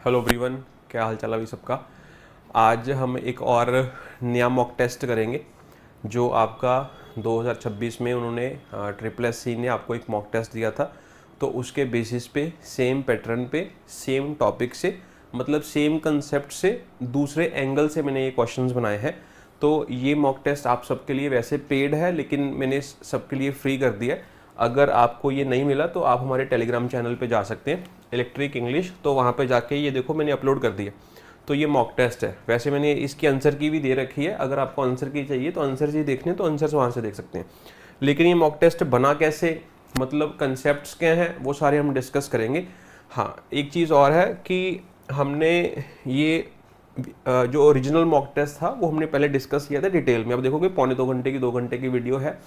Hello everyone, क्या हाल चाल अभी सबका। आज हम एक और नया मॉक टेस्ट करेंगे जो आपका 2026 में उन्होंने SSC ने आपको एक मॉक टेस्ट दिया था। तो उसके बेसिस पे सेम पैटर्न पे सेम टॉपिक से मतलब सेम कंसेप्ट से दूसरे एंगल से मैंने ये क्वेश्चंस बनाए हैं। तो ये मॉक टेस्ट आप सबके लिए वैसे पेड है, लेकिन मैंने सबके लिए फ्री कर दिया है। अगर आपको ये नहीं मिला तो आप हमारे टेलीग्राम चैनल पे जा सकते हैं, इलेक्ट्रिक इंग्लिश। तो वहाँ पे जाके ये देखो मैंने अपलोड कर दिया। तो ये मॉक टेस्ट है। वैसे मैंने इसकी आंसर की भी दे रखी है, अगर आपको आंसर की चाहिए तो आंसर ही देखने तो आंसर वहाँ से देख सकते हैं। लेकिन ये मॉक टेस्ट बना कैसे, मतलब कंसेप्ट्स क्या हैं, वो सारे हम डिस्कस करेंगे। हाँ, एक चीज़ और है कि हमने ये जो ओरिजिनल मॉक टेस्ट था वो हमने पहले डिस्कस किया था डिटेल में। अब देखोगे 2.25 घंटे की 2 घंटे की वीडियो है।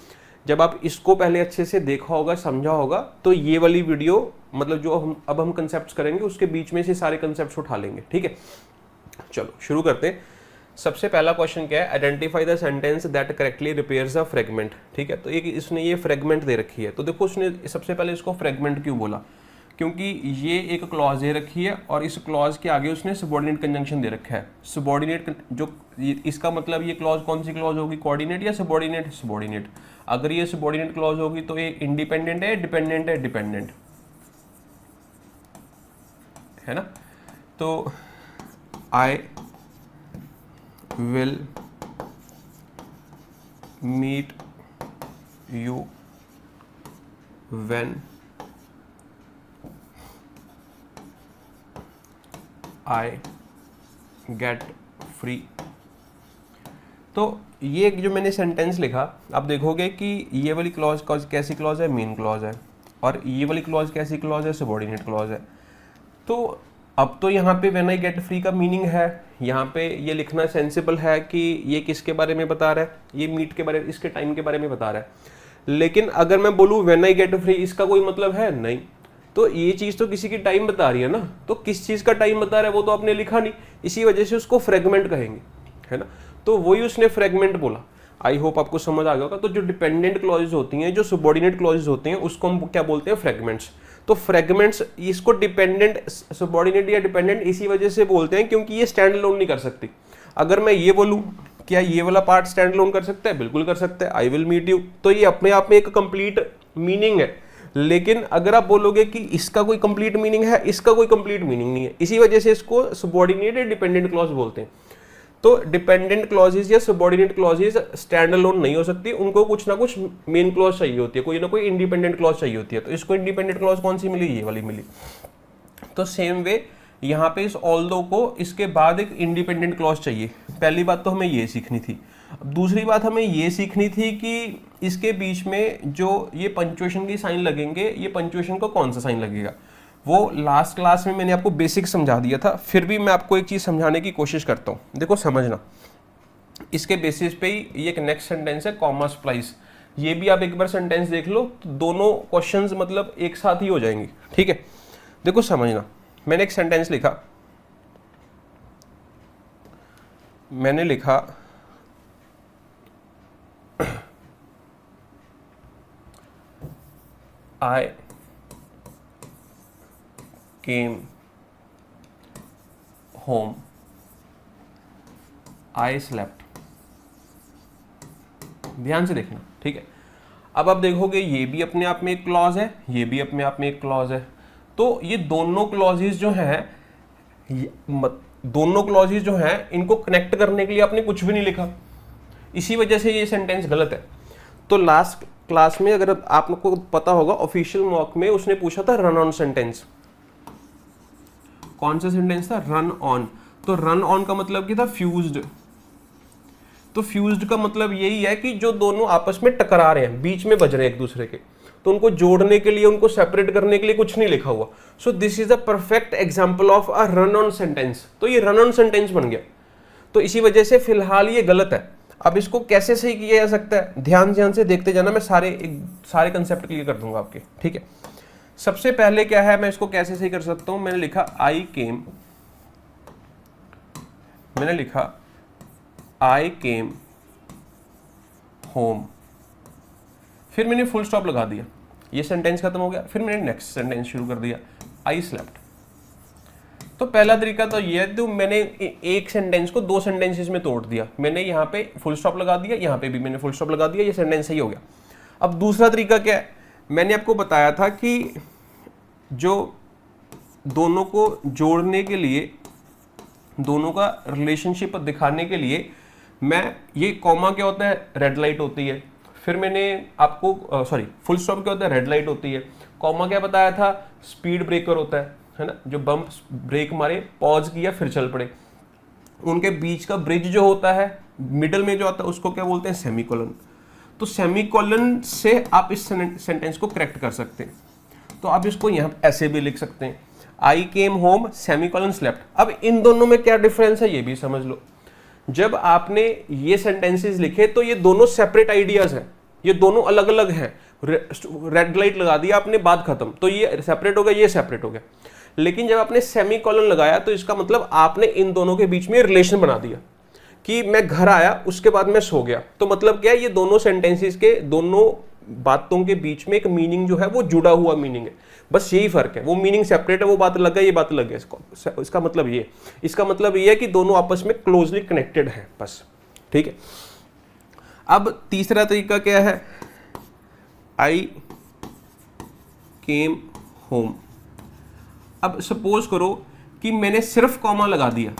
जब आप इसको पहले अच्छे से देखा होगा, समझा होगा, तो ये वाली वीडियो मतलब जो हम कंसेप्ट्स करेंगे उसके बीच में से सारे कंसेप्ट्स उठा लेंगे। ठीक है, चलो शुरू करते हैं। सबसे पहला क्वेश्चन क्या है, identify the sentence that correctly repairs a fragment. ठीक है, तो एक इसने ये फ्रेगमेंट दे रखी है। तो देखो उसने सबसे पहले इसको फ्रेगमेंट क्यों बोला, क्योंकि ये एक क्लॉज दे रखी है और इस क्लॉज के आगे उसने सबऑर्डिनेट कंजंक्शन दे रखा है। सबऑर्डिनेट जो इसका मतलब ये क्लॉज कौन सी क्लॉज होगी, कोऑर्डिनेट या सबऑर्डिनेट? सबऑर्डिनेट। अगर ये सबऑर्डिनेट क्लॉज होगी तो ये इंडिपेंडेंट है, डिपेंडेंट है? डिपेंडेंट है ना। तो I will meet you when I get free. तो ये जो मैंने सेंटेंस लिखा, आप देखोगे कि ये वाली क्लॉज कैसी क्लॉज है, मेन क्लॉज है, और ये वाली क्लॉज कैसी क्लॉज है, सबऑर्डिनेट क्लॉज है। तो अब तो यहाँ पे व्हेन आई गेट फ्री का मीनिंग है, यहाँ पे ये लिखना सेंसिबल है कि ये किसके बारे में बता रहा है, ये मीट के बारे में, इसके टाइम के बारे में बता रहा है। लेकिन अगर मैं बोलूँ व्हेन आई गेट फ्री, इसका कोई मतलब है नहीं। तो ये चीज़ तो किसी की टाइम बता रही है ना, तो किस चीज़ का टाइम बता रहा है वो तो आपने लिखा नहीं, इसी वजह से उसको फ्रेगमेंट कहेंगे, है ना। तो वही उसने फ्रेगमेंट बोला। आई होप आपको समझ आ गया होगा। तो जो डिपेंडेंट क्लॉजेज होती हैं, जो सबऑर्डिनेट क्लॉजेज होते हैं, उसको हम क्या बोलते हैं, फ्रेगमेंट्स। तो फ्रेगमेंट्स इसको डिपेंडेंट, सबऑर्डिनेट या डिपेंडेंट इसी वजह से बोलते हैं क्योंकि ये स्टैंड अलोन नहीं कर सकती। अगर मैं ये बोलूँ क्या ये वाला पार्ट स्टैंड अलोन कर सकता है, बिल्कुल कर सकता है, आई विल मीट यू, तो ये अपने आप में एक कंप्लीट मीनिंग है। लेकिन अगर आप बोलोगे कि इसका कोई कंप्लीट मीनिंग है, इसका कोई कंप्लीट मीनिंग नहीं है, इसी वजह से इसको सबऑर्डिनेट या डिपेंडेंट क्लॉज बोलते हैं। तो डिपेंडेंट क्लॉजेज या सबऑर्डिनेट क्लॉजेज स्टैंड अलोन नहीं हो सकती, उनको कुछ ना कुछ मेन क्लॉज चाहिए होती है, कोई ना कोई इंडिपेंडेंट क्लॉज चाहिए होती है। तो इसको इंडिपेंडेंट क्लॉज कौन सी मिली, ये वाली मिली। तो सेम वे यहाँ पे इस ऑल्दो को इसके बाद एक इंडिपेंडेंट क्लॉज चाहिए। पहली बात तो हमें ये सीखनी थी। दूसरी बात हमें ये सीखनी थी कि इसके बीच में जो ये पंक्चुएशन की साइन लगेंगे, ये पंक्चुएशन को कौन सा साइन लगेगा, वो लास्ट क्लास में मैंने आपको बेसिक समझा दिया था। फिर भी मैं आपको एक चीज़ समझाने की कोशिश करता हूँ, देखो समझना। इसके बेसिस पे ही ये एक नेक्स्ट सेंटेंस है, कॉमा स्प्लाइस। ये भी आप एक बार सेंटेंस देख लो तो दोनों क्वेश्चंस मतलब एक साथ ही हो जाएंगे। ठीक है, देखो समझना। मैंने एक सेंटेंस लिखा, मैंने लिखा I came home, I slept। ध्यान से देखना, ठीक है। अब आप देखोगे ये भी अपने आप में एक क्लॉज है, ये भी अपने आप में एक क्लॉज है। तो ये दोनों क्लॉजेस जो हैं, दोनों क्लॉजेस जो हैं, इनको कनेक्ट करने के लिए आपने कुछ भी नहीं लिखा, इसी वजह से ये सेंटेंस गलत है। तो लास्ट क्लास में अगर आपको पता होगा, ऑफिशियल मॉक में उसने पूछा था रन ऑन सेंटेंस। कौन सा सेंटेंस था, रन ऑन। तो रन ऑन का मतलब क्या था, फ्यूज्ड। तो फ्यूज्ड का मतलब यही है कि जो दोनों आपस में टकरा रहे हैं, बीच में बज रहे हैं एक दूसरे के, तो उनको जोड़ने के लिए, उनको सेपरेट करने के लिए कुछ नहीं लिखा हुआ। So this is a perfect example of a run on sentence. तो ये रन ऑन सेंटेंस बन गया। तो इसी वजह से फिलहाल ये गलत है। अब इसको कैसे सही किया जा सकता है, ध्यान से देखते जाना, मैं सारे कंसेप्ट क्लियर कर दूंगा आपके। ठीक है, सबसे पहले क्या है, मैं इसको कैसे सही कर सकता हूं। मैंने लिखा आई केम, मैंने लिखा आई केम होम, फिर मैंने फुल स्टॉप लगा दिया, ये सेंटेंस खत्म हो गया। फिर मैंने नेक्स्ट सेंटेंस शुरू कर दिया, आई स्लेप्ट। तो पहला तरीका तो ये है, तो मैंने एक सेंटेंस को दो सेंटेंसेस में तोड़ दिया, मैंने यहाँ पे फुल स्टॉप लगा दिया, यहाँ पे भी मैंने फुल स्टॉप लगा दिया, ये सेंटेंस सही हो गया। अब दूसरा तरीका क्या है, मैंने आपको बताया था कि जो दोनों को जोड़ने के लिए, दोनों का रिलेशनशिप दिखाने के लिए मैं, ये कॉमा क्या होता है, रेड लाइट होती है, फिर मैंने आपको सॉरी फुल स्टॉप क्या होता है, रेड लाइट होती है, कॉमा क्या बताया था, स्पीड ब्रेकर होता है ना, जो बम्प ब्रेक मारे, पॉज किया फिर चल पड़े, उनके बीच का ब्रिज जो होता है, मिडल में जो आता है उसको क्या बोलते हैं, सेमीकोलन। तो सेमीकोलन से आप इस सेंटेंस को करेक्ट कर सकते हैं। तो आप इसको यहाँ ऐसे भी लिख सकते हैं, आई केम होम सेमीकोलन स्लेप्ट। अब इन दोनों में क्या डिफरेंस है ये भी समझ लो। जब आपने ये सेंटेंसेस लिखे तो ये दोनों सेपरेट आइडियाज हैं, ये दोनों अलग अलग हैं, रेड लाइट लगा दिया आपने, बात खत्म, तो ये सेपरेट हो गया, ये सेपरेट हो गया। लेकिन जब आपने सेमीकोलन लगाया तो इसका मतलब आपने इन दोनों के बीच में रिलेशन बना दिया कि मैं घर आया उसके बाद मैं सो गया। तो मतलब क्या है, ये दोनों सेंटेंसेस के, दोनों बातों के बीच में एक मीनिंग जो है वो जुड़ा हुआ मीनिंग है, बस यही फर्क है। वो मीनिंग सेपरेट है, वो बात अलग है, ये बात अलग है। इसका मतलब ये, इसका मतलब ये है कि दोनों आपस में क्लोजली कनेक्टेड हैं, बस। ठीक है। अब तीसरा तरीका क्या है, आई केम होम। अब सपोज करो कि मैंने सिर्फ कॉमा लगा दिया,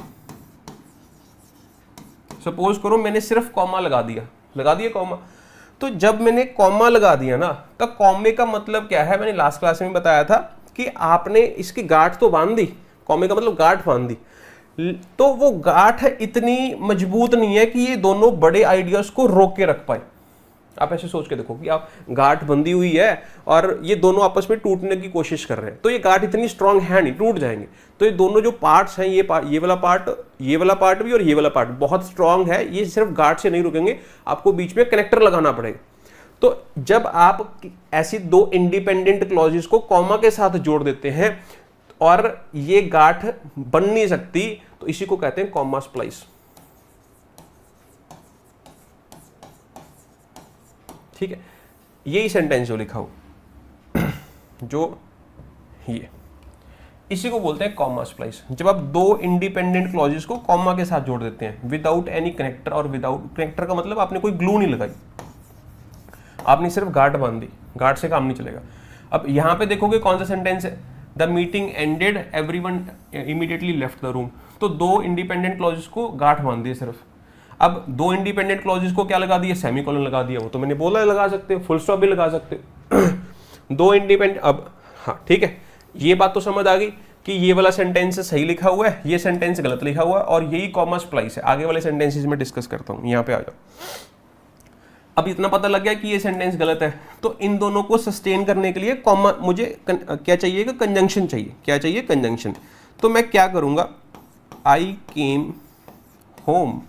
सपोज करो मैंने सिर्फ कॉमा लगा दिया कॉमा। तो जब मैंने कॉमा लगा दिया ना, तो कॉमे का मतलब क्या है, मैंने लास्ट क्लास में बताया था कि आपने इसकी गांठ तो बांध दी, कॉमे का मतलब गांठ बांध दी, तो वो गांठ इतनी मजबूत नहीं है कि ये दोनों बड़े आइडियाज को रोक के रख पाए। आप ऐसे सोच के देखो कि आप गांठ बंधी हुई है और ये दोनों आपस में टूटने की कोशिश कर रहे हैं, तो ये गांठ इतनी स्ट्रांग है नहीं, टूट जाएंगे। तो ये दोनों जो पार्ट्स हैं, ये वाला पार्ट भी और ये वाला पार्ट बहुत स्ट्रांग है, ये सिर्फ गांठ से नहीं रुकेंगे, आपको बीच में कनेक्टर लगाना पड़ेगा। तो जब आप ऐसी दो इंडिपेंडेंट क्लॉजेस को कॉमा के साथ जोड़ देते हैं और ये गांठ बन नहीं सकती, तो इसी को कहते हैं कॉमा स्प्लाइस। ठीक है, यही सेंटेंस जो लिखा हो जो ये, इसी को बोलते हैं कॉमा स्प्लाइस। जब आप दो इंडिपेंडेंट क्लॉजेस को कॉमा के साथ जोड़ देते हैं विदाउट एनी कनेक्टर, और विदाउट कनेक्टर का मतलब आपने कोई ग्लू नहीं लगाई, आपने सिर्फ गांठ बांध दी, गांठ से काम नहीं चलेगा। अब यहां पे देखोगे कौन सा सेंटेंस है, the meeting ended everyone immediately left the room. तो दो इंडिपेंडेंट क्लॉजेस को गांठ बांध दिए सिर्फ। अब दो इंडिपेंडेंट क्लॉजेस को क्या लगा दिया, सेमीकोलन लगा दिया, वो तो मैंने बोला लगा सकते हो, फुल स्टॉप भी लगा सकते हो। दो इंडिपेंडेंट, अब हाँ ठीक है, ये बात तो समझ आ गई कि ये वाला सेंटेंस सही लिखा हुआ है, ये सेंटेंस गलत लिखा हुआ है, और यही कॉमा स्प्लाइस है। आगे वाले सेंटेंसेस में डिस्कस करता हूं, यहाँ पे आ जाओ। अब इतना पता लग गया कि ये सेंटेंस गलत है, तो इन दोनों को सस्टेन करने के लिए कॉमा, मुझे क्या चाहिए, कंजंक्शन चाहिए। क्या चाहिए, कंजंक्शन। तो मैं क्या करूंगा, आई केम होम,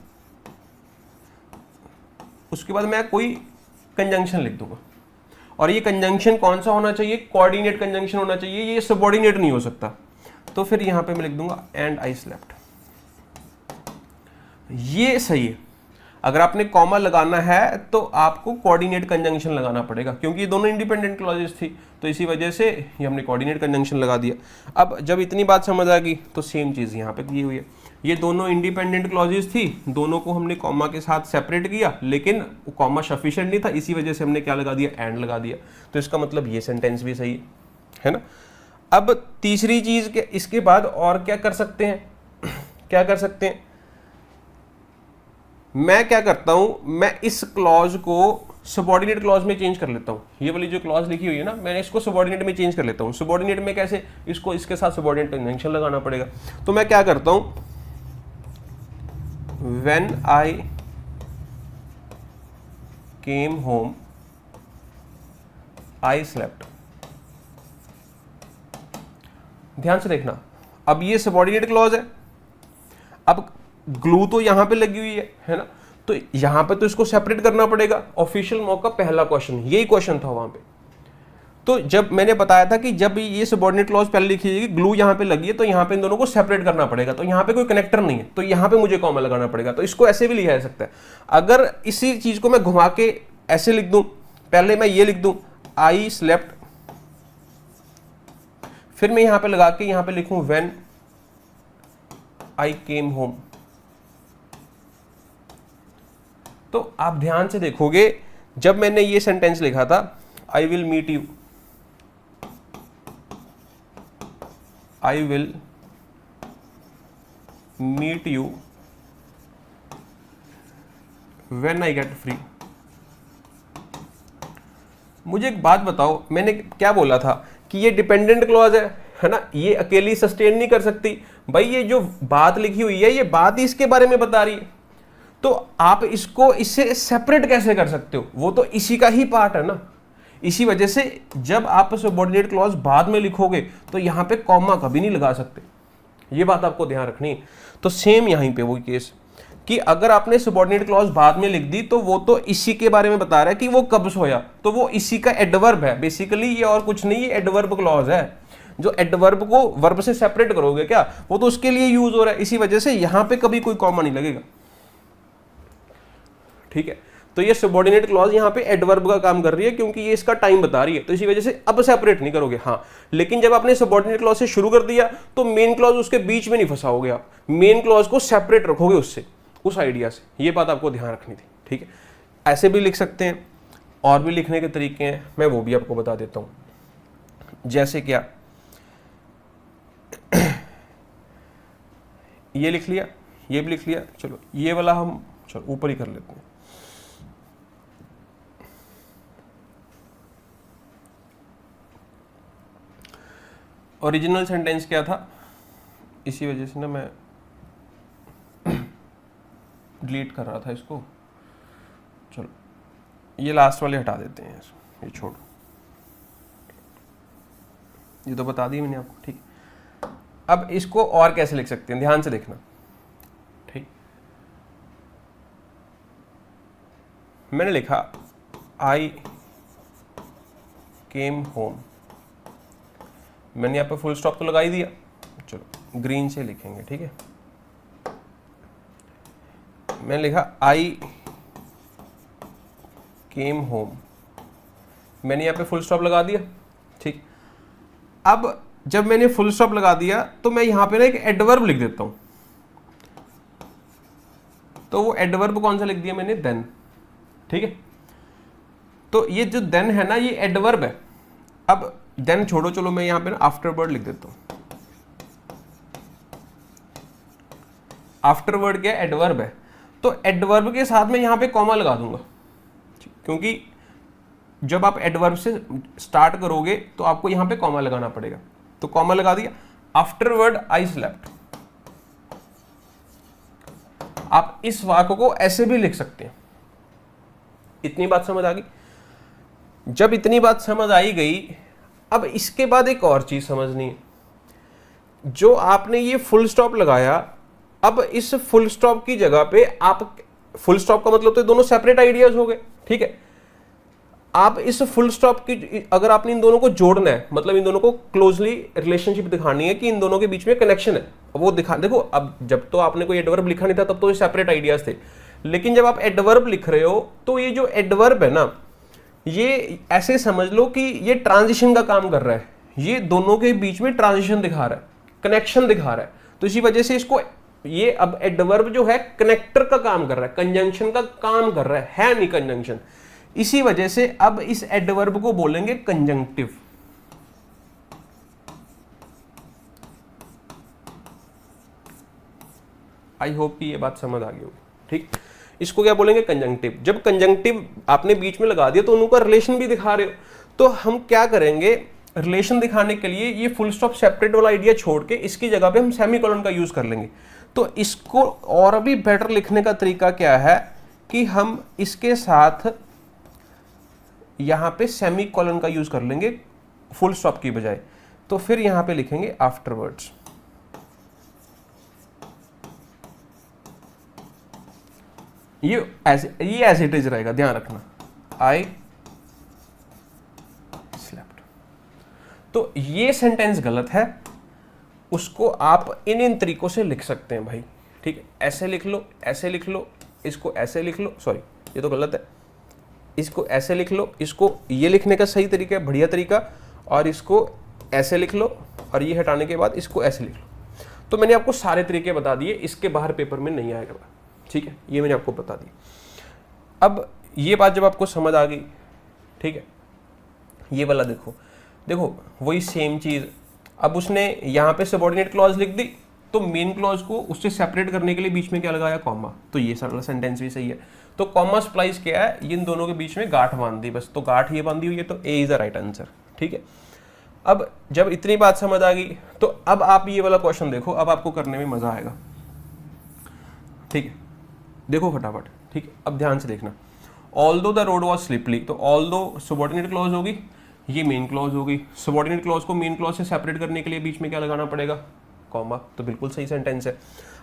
उसके बाद मैं कोई कंजंक्शन लिख दूंगा, और ये कंजंक्शन कौन सा होना चाहिए, कोऑर्डिनेट कंजंक्शन होना चाहिए, ये सबऑर्डिनेट नहीं हो सकता। तो फिर यहां पे मैं लिख दूंगा एंड आई स्लेप्ट। ये सही है। अगर आपने कॉमा लगाना है तो आपको कोऑर्डिनेट कंजंक्शन लगाना पड़ेगा, क्योंकि ये दोनों इंडिपेंडेंट क्लॉजेस थी, तो इसी वजह से ये हमने कोऑर्डिनेट कंजंक्शन लगा दिया। अब जब इतनी बात समझ आ गई तो सेम चीज़ यहाँ पे की हुई है, ये दोनों इंडिपेंडेंट क्लॉजेस थी, दोनों को हमने कॉमा के साथ सेपरेट किया, लेकिन कॉमा सफिशिएंट नहीं था, इसी वजह से हमने क्या लगा दिया, एंड लगा दिया। तो इसका मतलब ये सेंटेंस भी सही है ना। अब तीसरी चीज़ के इसके बाद और क्या कर सकते हैं, क्या कर सकते हैं, मैं क्या करता हूं, मैं इस क्लॉज को सबऑर्डिनेट क्लॉज में चेंज कर लेता हूं। ये वाली जो क्लॉज लिखी हुई है ना, मैंने इसको सबऑर्डिनेट में चेंज कर लेता हूं। सबऑर्डिनेट में कैसे, इसको इसके साथ सबऑर्डिनेट कंजंक्शन लगाना पड़ेगा। तो मैं क्या करता हूं, when I came home I slept. ध्यान से देखना, अब ये सबऑर्डिनेट क्लॉज है, अब ग्लू तो यहां पे लगी हुई है ना, तो यहां पे तो इसको सेपरेट करना पड़ेगा। ऑफिशियल मॉक का पहला क्वेश्चन यही क्वेश्चन था वहां पे। तो जब मैंने बताया था कि जब ये सबऑर्डिनेट क्लॉज पहले लिखी जाएगी, ग्लू यहां पे लगी है, तो यहां पे इन दोनों को सेपरेट करना पड़ेगा, तो यहां पे कोई कनेक्टर नहीं है, तो यहां पे मुझे कॉमा लगाना पड़ेगा। तो इसको ऐसे भी लिखा जा सकता है। अगर इसी चीज को मैं घुमा के ऐसे लिख दूं, पहले मैं ये लिख दूं आई स्लेप्ट, फिर मैं यहां पे लगा के यहां पे लिखूं व्हेन आई केम होम। तो आप ध्यान से देखोगे, जब मैंने ये सेंटेंस लिखा था I will meet you, I will meet you when I get free. मुझे एक बात बताओ, मैंने क्या बोला था कि ये डिपेंडेंट क्लॉज है ना, ये अकेली सस्टेन नहीं कर सकती। भाई ये जो बात लिखी हुई है, ये बात ही इसके बारे में बता रही है, तो आप इसको इससे सेपरेट कैसे कर सकते हो? वो तो इसी का ही पार्ट है ना। इसी वजह से जब आप सबऑर्डिनेट क्लॉज बाद में लिखोगे तो यहां पे कॉमा कभी नहीं लगा सकते, ये बात आपको ध्यान रखनी है। तो सेम यहीं पे वही केस कि अगर आपने सबऑर्डिनेट क्लॉज बाद में लिख दी तो वो तो इसी के बारे में बता रहा है कि वो कब सोया, तो वो इसी का एडवर्ब है बेसिकली, ये और कुछ नहीं, ये एडवर्ब क्लॉज है। जो एडवर्ब को वर्ब से सेपरेट करोगे क्या, वो तो उसके लिए यूज हो रहा है, इसी वजह से यहां पे कभी कोई कॉमा नहीं लगेगा। ठीक है, तो ये सबऑर्डिनेट क्लॉज यहाँ पे एडवर्ब का काम कर रही है क्योंकि ये इसका टाइम बता रही है, तो इसी वजह से अब सेपरेट नहीं करोगे। हाँ, लेकिन जब आपने सबऑर्डिनेट क्लॉज से शुरू कर दिया तो मेन क्लॉज उसके बीच में नहीं फंसाओगे, आप मेन क्लॉज को सेपरेट रखोगे उससे, उस आइडिया से। ये बात आपको ध्यान रखनी थी। ठीक है, ऐसे भी लिख सकते हैं, और भी लिखने के तरीके हैं, मैं वो भी आपको बता देता हूं। जैसे क्या, ये लिख लिया, ये भी लिख लिया, चलो ये वाला हम चलो ऊपर ही कर लेते हैं। ओरिजिनल सेंटेंस क्या था, इसी वजह से ना मैं डिलीट कर रहा था इसको। चलो ये लास्ट वाले हटा देते हैं, ये छोड़ो, ये तो बता दी मैंने आपको। ठीक, अब इसको और कैसे लिख सकते हैं, ध्यान से देखना। ठीक, मैंने लिखा आई केम होम, मैंने यहाँ पे फुल स्टॉप तो लगा ही दिया, चलो ग्रीन से लिखेंगे। ठीक है, मैंने लिखा आई केम होम, मैंने यहाँ पे फुल स्टॉप लगा दिया। ठीक, अब जब मैंने फुल स्टॉप लगा दिया तो मैं यहाँ पे ना एक एडवर्ब लिख देता हूँ। तो वो एडवर्ब कौन सा लिख दिया मैंने, देन। ठीक है, तो ये जो देन है ना, ये एडवर्ब है। अब देन छोड़ो, चलो मैं यहाँ पे ना आफ्टरवर्ड लिख देता हूँ। आफ्टरवर्ड क्या, एडवर्ब है, तो एडवर्ब के साथ में यहाँ पे कॉमा लगा दूंगा, क्योंकि जब आप एडवर्ब से स्टार्ट करोगे तो आपको यहाँ पे कॉमा लगाना पड़ेगा, तो कॉमा लगा दिया। आफ्टरवर्ड आई स्लेप्ट, आप इस वाक्य को ऐसे भी लिख सकते हैं। इतनी बात समझ आ गई? जब इतनी बात समझ आई गई, अब इसके बाद एक और चीज समझनी है। जो आपने ये फुल स्टॉप लगाया, अब इस फुल स्टॉप की जगह पे आप, फुल स्टॉप का मतलब तो दोनों सेपरेट आइडियाज हो गए। ठीक है, आप इस फुल स्टॉप की, अगर आपने इन दोनों को जोड़ना है, मतलब इन दोनों को क्लोजली रिलेशनशिप दिखानी है कि इन दोनों के बीच में कनेक्शन है, वो दिखा। देखो, अब जब तो आपने कोई एडवर्ब लिखा नहीं था तब तो ये सेपरेट आइडियाज थे, लेकिन जब आप एडवर्ब लिख रहे हो तो ये जो एडवर्ब है ना, ये ऐसे समझ लो कि ये ट्रांजिशन का काम कर रहा है, ये दोनों के बीच में ट्रांजिशन दिखा रहा है, कनेक्शन दिखा रहा है। तो इसी वजह से इसको, ये अब एडवर्ब जो है कनेक्टर का काम कर रहा है, कंजंक्शन का काम कर रहा है नहीं कंजंक्शन। इसी वजह से अब इस एडवर्ब को बोलेंगे कंजंक्टिव। आई होप कि ये बात समझ आ गई होगी। ठीक, इसको क्या बोलेंगे, कंजंक्टिव। जब कंजंक्टिव आपने बीच में लगा दिया तो उनका रिलेशन भी दिखा रहे हो, तो हम क्या करेंगे, रिलेशन दिखाने के लिए ये फुल स्टॉप सेपरेट वाला आइडिया छोड़ के इसकी जगह पे हम सेमीकोलन का यूज कर लेंगे। तो इसको और भी बेटर लिखने का तरीका क्या है कि हम इसके साथ यहां पे सेमीकोलन का यूज कर लेंगे फुल स्टॉप की बजाय। तो फिर यहां पे लिखेंगे आफ्टरवर्ड्स। ये ऐसे इट इज रहेगा, ध्यान रखना, आई स्लेप्ट। तो ये सेंटेंस गलत है, उसको आप इन तरीकों से लिख सकते हैं भाई। ठीक है, ऐसे लिख लो, ऐसे लिख लो, इसको ऐसे लिख लो, सॉरी ये तो गलत है, इसको ऐसे लिख लो, इसको ये लिखने का सही तरीका है, बढ़िया तरीका, और इसको ऐसे लिख लो, और ये हटाने के बाद इसको ऐसे लिख लो। तो मैंने आपको सारे तरीके बता दिए, इसके बाहर पेपर में नहीं आएगा, ठीक है, ये मैंने आपको बता दी। अब ये बात जब आपको समझ आ गई, ठीक है, ये वाला देखो वही सेम चीज़। अब उसने यहाँ पे सबऑर्डिनेट क्लॉज लिख दी, तो मेन क्लॉज को उससे सेपरेट करने के लिए बीच में क्या लगाया, कॉमा। तो ये सारा सेंटेंस भी सही है। तो कॉमा स्प्लाइस क्या है, इन दोनों के बीच में गांठ बांध दी बस, तो गांठ ये बांधी हुई है, तो ए इज द राइट आंसर, ठीक है। अब जब इतनी बात समझ आ गई, तो अब आप ये वाला क्वेश्चन देखो, अब आपको करने में मजा आएगा, ठीक है। देखो फटाफट, ठीक है, अब ध्यान से देखना। ऑल्दो द रोड वॉज स्लिपली, तो ऑल्दो सबऑर्डिनेट क्लॉज होगी, ये मेन क्लॉज होगी। सबऑर्डिनेट क्लॉज को मेन क्लॉज से सेपरेट करने के लिए बीच में क्या लगाना पड़ेगा, कॉमा। तो बिल्कुल सही सेंटेंस है।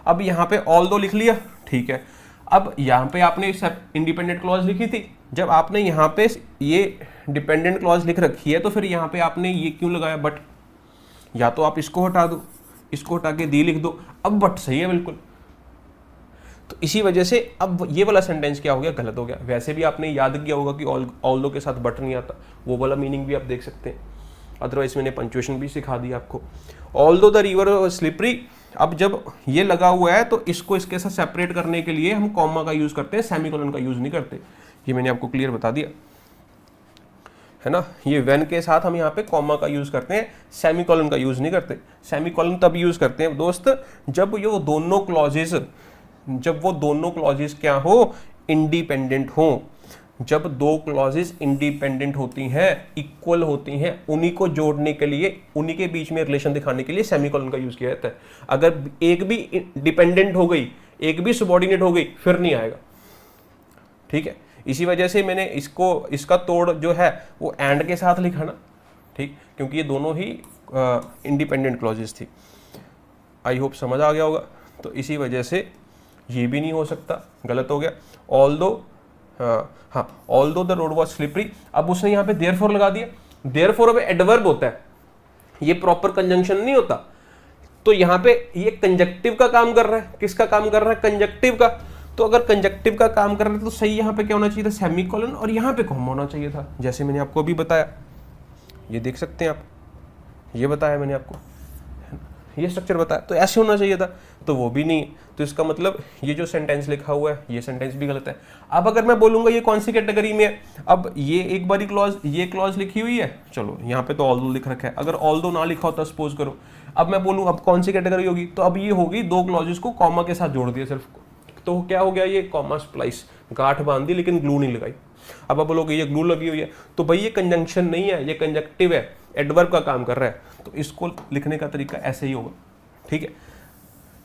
अब यहाँ पे ऑल्दो लिख लिया, ठीक है। अब यहाँ पे आपने इंडिपेंडेंट क्लॉज लिखी थी, जब आपने यहाँ पे ये डिपेंडेंट क्लॉज लिख रखी है, तो फिर यहाँ पे आपने ये क्यों लगाया, बट। या तो आप इसको हटा दो, इसको हटा के दी लिख दो, अब बट सही है बिल्कुल। तो इसी वजह से अब ये वाला सेंटेंस क्या हो गया, गलत हो गया। वैसे भी आपने याद किया होगा कि ऑल्दो के साथ बट नहीं आता, वो वाला मीनिंग भी आप देख सकते हैं। अदरवाइज मैंने पंक्चुएशन भी सिखा दी आपको। ऑल्दो द रिवर स्लिपरी, अब जब ये लगा हुआ है तो इसको इसके साथ सेपरेट करने के लिए हम कॉमा का यूज करते हैं, सेमीकोलन का यूज नहीं करते। ये मैंने आपको क्लियर बता दिया है ना। ये व्हेन के साथ हम यहाँ पे कॉमा का यूज करते हैं, सेमीकोलन का यूज नहीं करते। सेमीकोलन तब यूज करते हैं दोस्त जब वो दोनों क्लॉजेस क्या हो, इंडिपेंडेंट हो। जब दो क्लॉजेस इंडिपेंडेंट होती हैं, इक्वल होती हैं, उन्हीं को जोड़ने के लिए, उन्हीं के बीच में रिलेशन दिखाने के लिए सेमीकोलन का यूज किया जाता है। अगर एक भी डिपेंडेंट हो गई, एक भी सबऑर्डिनेट हो गई, फिर नहीं आएगा, ठीक है। इसी वजह से मैंने इसका तोड़ जो है वो एंड के साथ लिखा ना, ठीक, क्योंकि ये दोनों ही इंडिपेंडेंट क्लॉजेस थी। आई होप समझ आ गया होगा। तो इसी वजह से ये भी नहीं हो सकता, गलत हो गया। Although the road was slippery, अब उसने यहाँ पे देयरफॉर लगा दिया। देयरफॉर अब एडवर्ब होता है, ये प्रॉपर कंजंक्शन नहीं होता। तो यहाँ पे ये कंजक्टिव का काम कर रहा है, किसका काम कर रहा है, कंजक्टिव का। तो अगर कंजक्टिव का काम कर रहा है तो सही यहाँ पे क्या होना चाहिए था, सेमीकोलन, और यहाँ पे कॉमा होना चाहिए था, जैसे मैंने आपको अभी बताया। ये देख सकते हैं आप, ये बताया मैंने आपको, ये स्ट्रक्चर बताया, तो ऐसे होना चाहिए था, तो वो भी नहीं। तो इसका मतलब ये जो सेंटेंस लिखा हुआ है, ये सेंटेंस भी गलत है। अब अगर मैं बोलूंगा ये कौन सी कैटेगरी में है, अब ये एक बारी क्लॉज, ये क्लॉज लिखी हुई है, चलो यहाँ पे तो ऑल्दो लिख रखा है, अगर ऑल्दो ना लिखा होता सपोज करो, अब मैं बोलूँ अब कौन सी कैटेगरी होगी, तो अब ये होगी दो क्लॉजेस को कॉमा के साथ जोड़ दिया सिर्फ, तो क्या हो गया, ये कॉमा स्प्लाइस, गांठ बांध दी लेकिन ग्लू नहीं लगाई। अब आप बोलोगे ये ग्लू लगी हुई है, तो भाई ये कंजंक्शन नहीं है, ये कंजक्टिव है, एडवर्ब का काम कर रहा है, तो इसको लिखने का तरीका ऐसे ही होगा, ठीक है।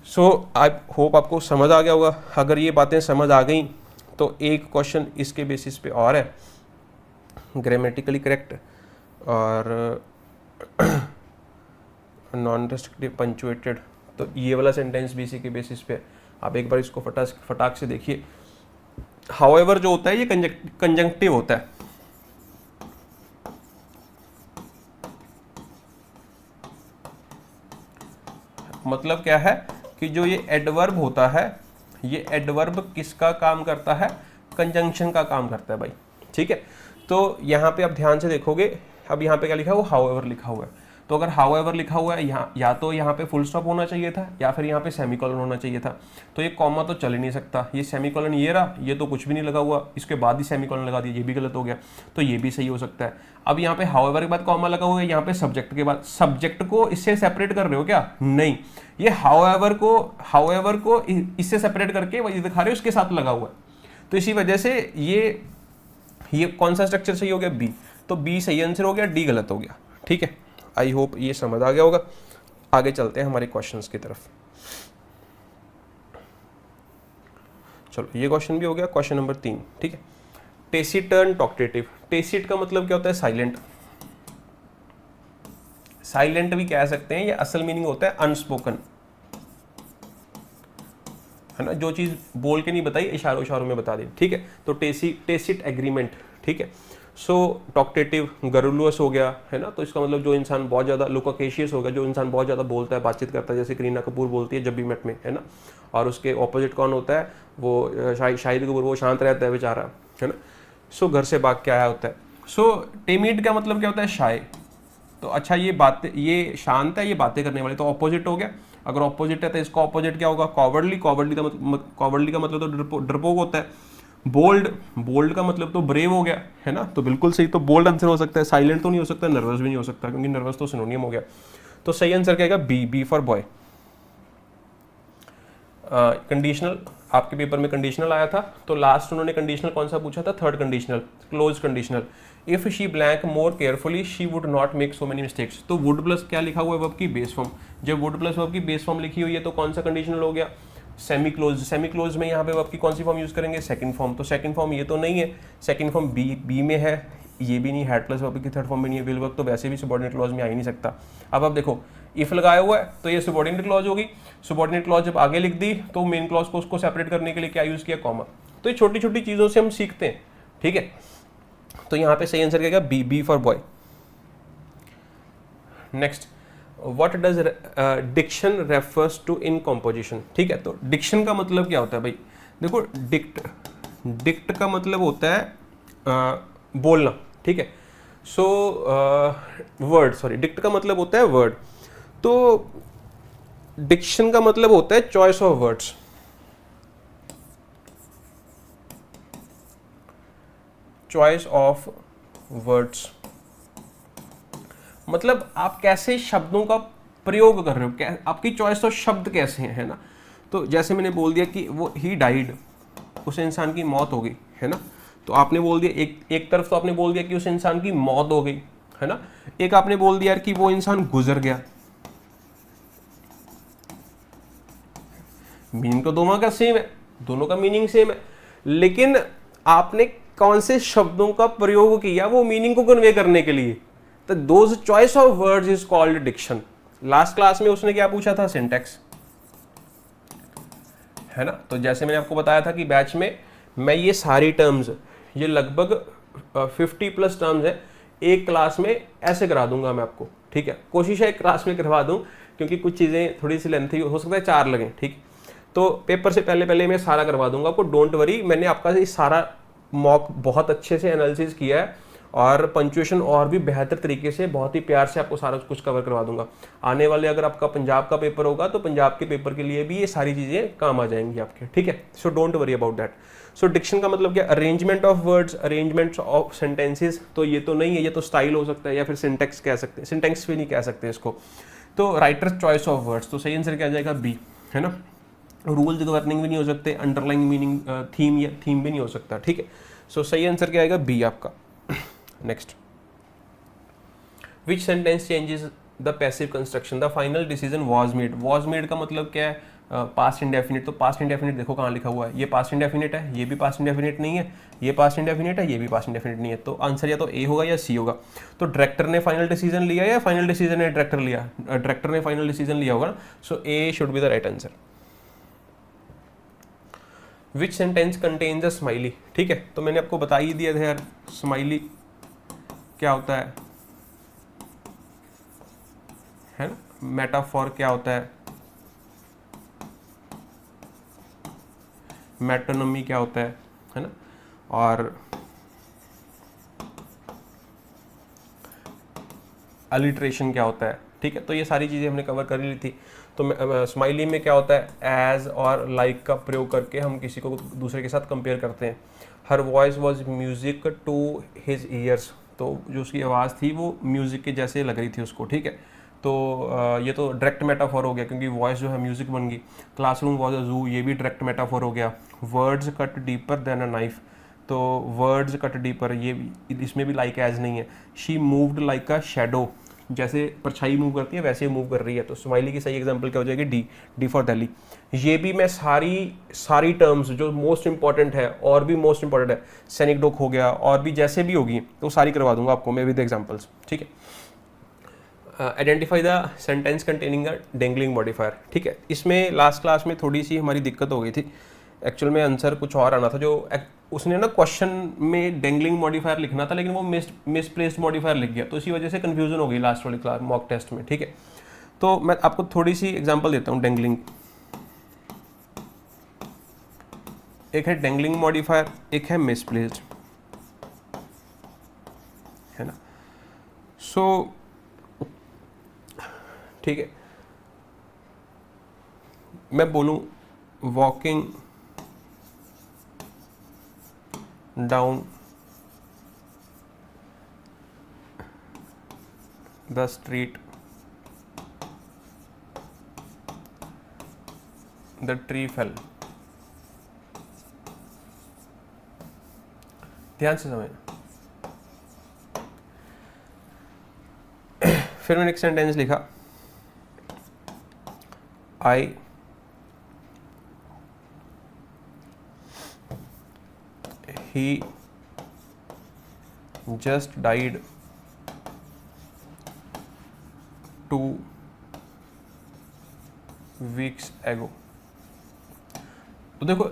सो आई होप आपको समझ आ गया होगा। अगर ये बातें समझ आ गई तो एक क्वेश्चन इसके बेसिस पे और है, ग्रामेटिकली करेक्ट और नॉन रेस्ट्रिक्टिव पंचुएटेड, तो ये वाला सेंटेंस भी इसी के बेसिस पे आप एक बार इसको फटाक से देखिए। हाउएवर जो होता है ये कंजंक्टिव होता है, मतलब क्या है कि जो ये एडवर्ब होता है, ये एडवर्ब किसका काम करता है, कंजंक्शन का काम करता है भाई, ठीक है। तो यहाँ पे आप ध्यान से देखोगे, अब यहाँ पे क्या लिखा है, वो हाउएवर लिखा हुआ है। तो अगर हाउएवर लिखा हुआ है यहाँ, या तो यहाँ पे फुल स्टॉप होना चाहिए था या फिर यहाँ पे सेमीकोलन होना चाहिए था। तो ये कॉमा तो चल ही नहीं सकता, ये सेमीकोलन ये रहा, ये तो कुछ भी नहीं लगा हुआ, इसके बाद ही सेमीकोलन लगा दिया, ये भी गलत हो गया। तो ये भी सही हो सकता है। अब यहाँ पे हाउएवर के बाद कॉमा लगा हुआ है, यहाँ पे सब्जेक्ट के बाद, सब्जेक्ट को इससे सेपरेट कर रहे हो क्या, नहीं, ये हाउएवर को इससे सेपरेट करके वही दिखा रहे हो, इसके साथ लगा हुआ है। तो इसी वजह से ये कौन सा स्ट्रक्चर सही हो गया, बी। तो बी सही आंसर हो गया, डी गलत हो गया, ठीक है। आई होप ये समझ आ गया होगा। आगे चलते हैं हमारे क्वेश्चंस की तरफ। चलो ये क्वेश्चन भी हो गया, क्वेश्चन नंबर 3, ठीक है। टेसिटर्न टॉक्टेटिव, टेसिट का मतलब क्या होता है, साइलेंट। साइलेंट भी कह सकते हैं, ये असल मीनिंग होता है अनस्पोकन, है ना, जो चीज बोल के नहीं बताई इशारों में बता दी, ठीक है। तो टेसिट एग्रीमेंट, ठीक है। सो टॉक्टेटिव गरुलुअस हो गया, है ना, तो इसका मतलब जो इंसान बहुत ज़्यादा, लोकाकेशियस हो गया, जो इंसान बहुत ज़्यादा बोलता है, बातचीत करता है, जैसे करीना कपूर बोलती है जब भी मेट में, है ना। और उसके ऑपोजिट कौन होता है, वो शाहिद कपूर, वो शांत रहता है बेचारा, है ना। सो घर से भाग के आया होता है। सो टेमिड का मतलब क्या होता है, शाय। तो अच्छा ये शांत है, ये बातें करने वाले, तो ऑपोजिट हो गया। अगर ऑपोजिट है तो इसका ऑपोजिट क्या होगा, कॉवर्डली। कॉवर्डली का मतलब तो डरपोक होता है। बोल्ड का मतलब तो ब्रेव हो गया, है ना। तो बिल्कुल सही, तो बोल्ड आंसर हो सकता है, साइलेंट तो नहीं हो सकता, नर्वस भी नहीं हो सकता, क्योंकि नर्वस तो सिनोनियम हो गया। तो सही आंसर क्या आएगा, बी फॉर बॉय। कंडीशनल, आपके पेपर में कंडीशनल आया था, तो लास्ट उन्होंने कंडीशनल कौन सा पूछा था, third conditional, close conditional. If she blank more carefully she would not make so many mistakes. तो वुड प्लस क्या लिखा हुआ है, वर्ब की बेस फॉर्म। जब वुड प्लस वर्ब की बेस फॉर्म लिखी हुई है तो कौन सा कंडीशनल हो गया, सेमी क्लोज। सेमी क्लोज में यहाँ पे वर्ब की कौन सी फॉर्म यूज करेंगे, सेकंड फॉर्म। तो सेकंड फॉर्म ये तो नहीं है, सेकंड फॉर्म बी में है, ये भी नहीं, हैड प्लस वर्ब की थर्ड फॉर्म में नहीं है, विल वर्ब तो वैसे भी सबऑर्डिनेट क्लॉज में आ ही नहीं सकता। अब आप देखो, इफ लगाया हुआ है तो ये सबऑर्डिनेट क्लॉज होगी। सबऑर्डिनेट क्लॉज जब आगे लिख दी तो मेन क्लॉज को उसको सेपरेट करने के लिए क्या यूज किया, कॉमा। तो ये छोटी छोटी चीजों से हम सीखते हैं, ठीक है। तो यहाँ पे सही आंसर क्या है, B for boy. Next, what does diction refers to in composition. ठीक है, तो डिक्शन का मतलब क्या होता है भाई, देखो डिक्ट का मतलब होता है बोलना, ठीक है। सो वर्ड, सॉरी, डिक्ट का मतलब होता है वर्ड, तो डिक्शन का मतलब होता है choice of words. Choice of words मतलब आप कैसे शब्दों का प्रयोग कर रहे हो, आपकी चॉइस ऑफ शब्द कैसे हैं, है ना। तो जैसे मैंने बोल दिया कि वो ही डाइड, उस इंसान की मौत हो गई, है ना। तो आपने बोल दिया एक तरफ तो आपने बोल दिया कि उस इंसान की मौत हो गई, है ना। एक आपने बोल दिया कि वो इंसान गुजर गया। मीनिंग तो दोनों का सेम है, दोनों का मीनिंग सेम है, लेकिन आपने कौन से शब्दों का प्रयोग किया वो मीनिंग को कन्वे करने के लिए। तो those choice of words is called diction. Last class में उसने क्या पूछा था, सिंटैक्स, है ना। तो जैसे मैंने आपको बताया था कि बैच में मैं ये सारी टर्म्स, ये लगभग 50+ टर्म्स है, एक क्लास में ऐसे करा दूंगा मैं आपको, ठीक है। कोशिश है एक क्लास में करवा दूं, क्योंकि कुछ चीज़ें थोड़ी सी लेंथी हो सकता है 4 लगें, ठीक। तो पेपर से पहले मैं सारा करवा दूंगा आपको, डोंट वरी। मैंने आपका ये सारा मॉक बहुत अच्छे से एनालिसिस किया है, और पंक्चुएशन और भी बेहतर तरीके से, बहुत ही प्यार से आपको सारा कुछ कवर करवा दूंगा। आने वाले अगर आपका पंजाब का पेपर होगा तो पंजाब के पेपर के लिए भी ये सारी चीज़ें काम आ जाएंगी आपके, ठीक है। So don't worry about that. So diction का मतलब क्या, arrangement of words, arrangement of sentences. तो ये तो नहीं है, ये तो स्टाइल हो सकता है, या फिर सिंटेक्स कह सकते हैं, सिंटेक्स भी नहीं कह सकते इसको। तो राइटर चॉइस ऑफ वर्ड्स, तो सही आंसर क्या आ जाएगा, बी, है ना। रूल्स गवर्निंग भी नहीं हो सकते, अंडरलाइन मीनिंग, थीम या थीम भी नहीं हो सकता, ठीक है। सो सही आंसर क्या आएगा, बी आपका। Next, which sentence changes the passive construction, the final decision was made. Was made का मतलब क्या है, पास्ट इंडेफिनिट। तो पास्ट इंडेफिनिट देखो कहाँ लिखा हुआ है, ये पास्ट इंडेफिनिट है, ये भी पास्ट इंडेफिनिट नहीं है, ये पास्ट इंडेफिनिट है, ये भी पास्ट इंडेफिनिट नहीं है। तो आंसर या तो ए होगा या सी होगा। तो डायरेक्टर ने फाइनल डिसीजन लिया या फाइनल डिसीजन ने डायरेक्टर लिया, डायरेक्टर ने फाइनल डिसीजन लिया होगा। So a should be the right answer. Which sentence contains a smiley. ठीक है, तो मैंने आपको बता ही दिया था यार, स्माइली क्या होता है ना। मेटाफॉर क्या होता है, मेटोनमी क्या होता है ना। और अलिट्रेशन क्या होता है, ठीक है। तो ये सारी चीज़ें हमने कवर कर ली थी। तो स्माइली में क्या होता है, एज और लाइक का प्रयोग करके हम किसी को दूसरे के साथ कंपेयर करते हैं। Her voice was music to his ears, तो जो उसकी आवाज़ थी वो म्यूजिक के जैसे लग रही थी उसको, ठीक है। तो ये तो डायरेक्ट मेटाफोर हो गया, क्योंकि वॉइस जो है म्यूजिक बन गई। क्लासरूम वॉज अ जू, ये भी डायरेक्ट मेटाफोर हो गया। Words cut deeper than a knife, तो वर्ड्स कट डीपर, ये भी, इसमें भी लाइक एज नहीं है। She moved like a shadow, जैसे परछाई मूव करती है वैसे मूव कर रही है। तो स्माइली की सही एग्जांपल क्या हो जाएगी, डी फॉर दिल्ली। ये भी मैं सारी टर्म्स जो मोस्ट इंपॉर्टेंट है और भी मोस्ट इंपॉर्टेंट है, सैनिकडोक हो गया और भी जैसे भी होगी तो सारी करवा दूंगा आपको मैं विद एग्जांपल्स, ठीक है। Identify the sentence containing a dangling modifier. ठीक है, इसमें लास्ट क्लास में थोड़ी सी हमारी दिक्कत हो गई थी। एक्चुअल में आंसर कुछ और आना था, जो उसने ना क्वेश्चन में डेंगलिंग मॉडिफायर लिखना था, लेकिन वो मिसप्लेस्ड मॉडिफायर लिख गया, तो इसी वजह से कंफ्यूजन हो गई लास्ट वाली क्लास मॉक टेस्ट में, ठीक है। तो मैं आपको थोड़ी सी एग्जांपल देता हूँ डेंगलिंग। एक है डेंगलिंग मॉडिफायर, एक है मिसप्लेस्ड, है ना। सो ठीक है, मैं बोलूं walking down the street the tree fail. ध्यान से समझना। फिर मैंने एक सेंटेंस लिखा, आई ही जस्ट डाइड 2 वीक्स एगो। तो देखो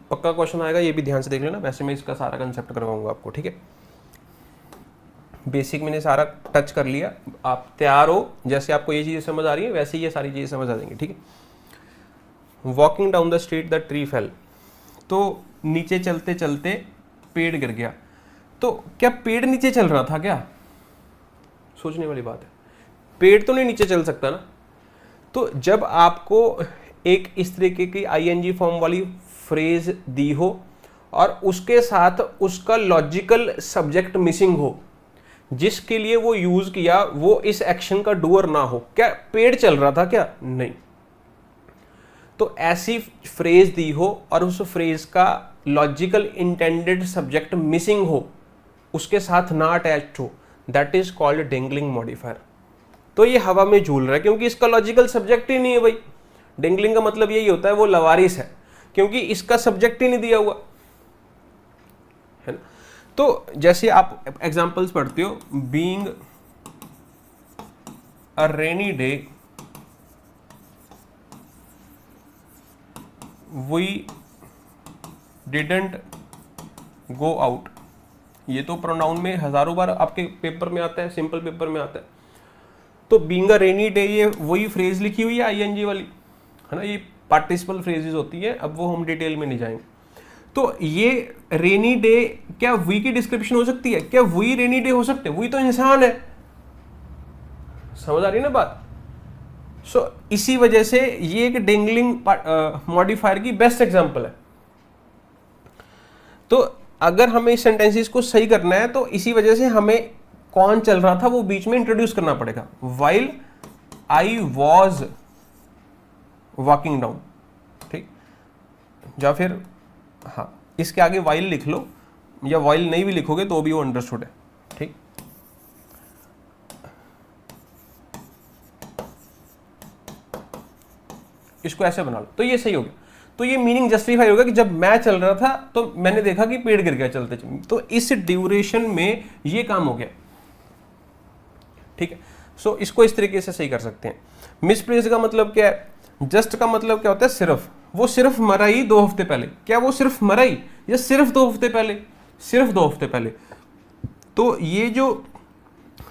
पक्का क्वेश्चन आएगा, ये भी ध्यान से देख लेना। वैसे मैं इसका सारा कंसेप्ट करवाऊंगा आपको, ठीक है। बेसिक मैंने सारा टच कर लिया, आप तैयार हो। जैसे आपको ये चीज़ें समझ आ रही है वैसे ये सारी चीज़ें समझ आ जाएंगी, ठीक है। Walking down the street the tree fail. तो नीचे चलते चलते पेड़ गिर गया। तो क्या पेड़ नीचे चल रहा था क्या? सोचने वाली बात है। पेड़ तो नहीं नीचे चल सकता ना। तो जब आपको एक इस तरीके की आईएनजी फॉर्म वाली फ्रेज दी हो और उसके साथ उसका लॉजिकल सब्जेक्ट मिसिंग हो, जिसके लिए वो यूज किया वो इस एक्शन का डूअर ना हो, क्या पेड़ चल रहा था क्या? नहीं। तो ऐसी फ्रेज दी हो और उस फ्रेज का लॉजिकल इंटेंडेड सब्जेक्ट मिसिंग हो, उसके साथ ना अटैच्ड हो, that is called dangling modifier. तो ये हवा में झूल रहा है क्योंकि इसका लॉजिकल सब्जेक्ट ही नहीं है भाई। डेंगलिंग का मतलब यही होता है वो लवारिस है, क्योंकि इसका सब्जेक्ट ही नहीं दिया हुआ है ना। तो जैसे आप एग्जांपल्स पढ़ते हो, being a rainy day we didn't go out. ये तो प्रोनाउन में हजारों बार आपके पेपर में आता है, सिंपल पेपर में आता है। तो बीइंग अ रेनी डे, ये वही फ्रेज लिखी हुई है आईएनजी वाली, है ना। ये पार्टिसिपल फ्रेजेस होती है, अब वो हम डिटेल में नहीं जाएंगे। तो ये रेनी डे क्या वी की डिस्क्रिप्शन हो सकती है? क्या वी रेनी डे हो सकते? वी तो इंसान है। समझ आ रही है ना बात? सो इसी वजह से ये एक डेंगलिंग मॉडिफायर की बेस्ट एग्जांपल है। तो अगर हमें इस सेंटेंसेस को सही करना है तो इसी वजह से हमें कौन चल रहा था वो बीच में इंट्रोड्यूस करना पड़ेगा। While I was walking down, ठीक। या फिर हाँ, इसके आगे वाइल लिख लो, या वाइल नहीं भी लिखोगे तो भी वो अंडरस्टूड है, ठीक। इसको ऐसे बना लो तो ये सही हो गया। तो ये मीनिंग जस्टिफाई होगा कि जब मैं चल रहा था तो मैंने देखा कि पेड़ गिर गया चलते चलते, तो इस ड्यूरेशन में ये काम हो गया, ठीक है। सो इसको इस तरीके से सही कर सकते हैं। मिसप्लेस का मतलब क्या है? जस्ट का मतलब क्या होता है? सिर्फ। वो सिर्फ मरा ही 2 हफ्ते पहले। क्या वो सिर्फ मरा ही, या सिर्फ 2 हफ्ते पहले? सिर्फ 2 हफ्ते पहले। तो ये जो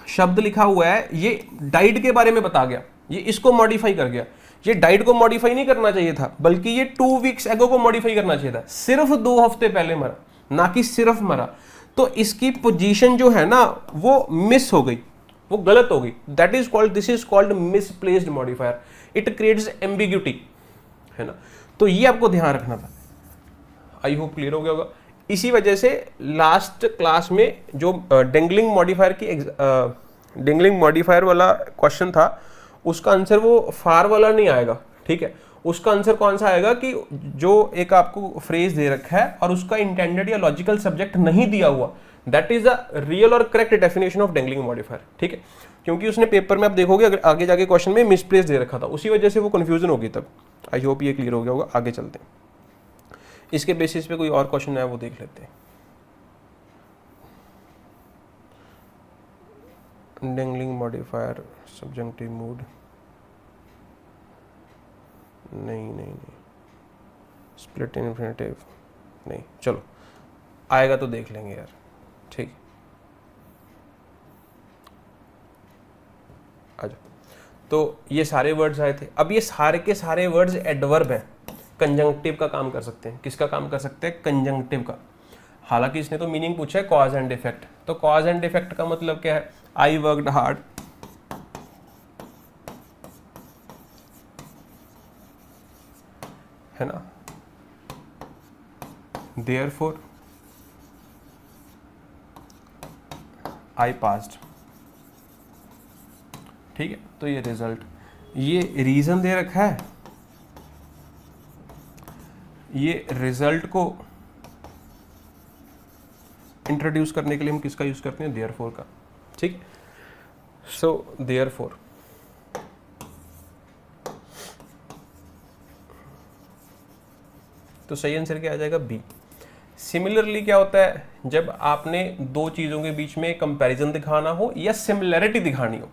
शब्द लिखा हुआ है ये डाइड के बारे में बता गया, ये इसको मॉडिफाई कर गया। ये डाइड को मॉडिफाई नहीं करना चाहिए था, बल्कि ये 2 वीक्स एगो को मॉडिफाई करना चाहिए था। सिर्फ 2 हफ्ते पहले मरा, ना कि सिर्फ मरा। तो इसकी पोजीशन जो है ना वो मिस हो गई, वो गलत हो गई। That is called, this is called misplaced modifier. It creates ambiguity, है ना। तो ये आपको ध्यान रखना था। आई होप क्लियर हो गया होगा। इसी वजह से लास्ट क्लास में जो डेंगलिंग मॉडिफायर की डेंगलिंग मॉडिफायर वाला क्वेश्चन था, उसका आंसर वो फार वाला नहीं आएगा, ठीक है। उसका आंसर कौन सा आएगा कि जो एक आपको फ्रेज दे रखा है और उसका इंटेंडेड या लॉजिकल सब्जेक्ट नहीं दिया हुआ, दैट इज अ रियल और correct definition of dangling modifier, ठीक है। क्योंकि उसने पेपर में आप देखोगे आगे जाके क्वेश्चन में मिसप्लेस दे रखा था, उसी वजह से वो कंफ्यूजन होगी तब। आई होप ये क्लियर हो गया होगा। आगे चलते हैं, इसके बेसिस पे कोई और क्वेश्चन है वो देख लेते हैं। डेंगलिंग मॉडिफायर सब्जेक्टिव मूड, नहीं, स्प्लिट इन्फिनेटिव नहीं, चलो आएगा तो देख लेंगे यार, ठीक। आ जाओ। तो ये सारे वर्ड्स आए थे। अब ये सारे के सारे वर्ड्स एडवर्ब हैं, कंजंक्टिव का काम कर सकते हैं। किसका काम कर सकते हैं? कंजंक्टिव का। हालांकि इसने तो मीनिंग पूछा है कॉज एंड इफेक्ट। तो कॉज एंड इफेक्ट का मतलब क्या है? आई वर्कड हार्ड, है ना, देयरफॉर आई पास्ड। ठीक है, तो ये रिजल्ट, ये रीजन दे रखा है, ये रिजल्ट को इंट्रोड्यूस करने के लिए हम किसका यूज करते हैं, देयरफॉर का। ठीक, सो देयरफॉर तो सही आंसर क्या आ जाएगा, बी। सिमिलरली क्या होता है, जब आपने दो चीजों के बीच में कंपैरिजन दिखाना हो या सिमिलैरिटी दिखानी हो,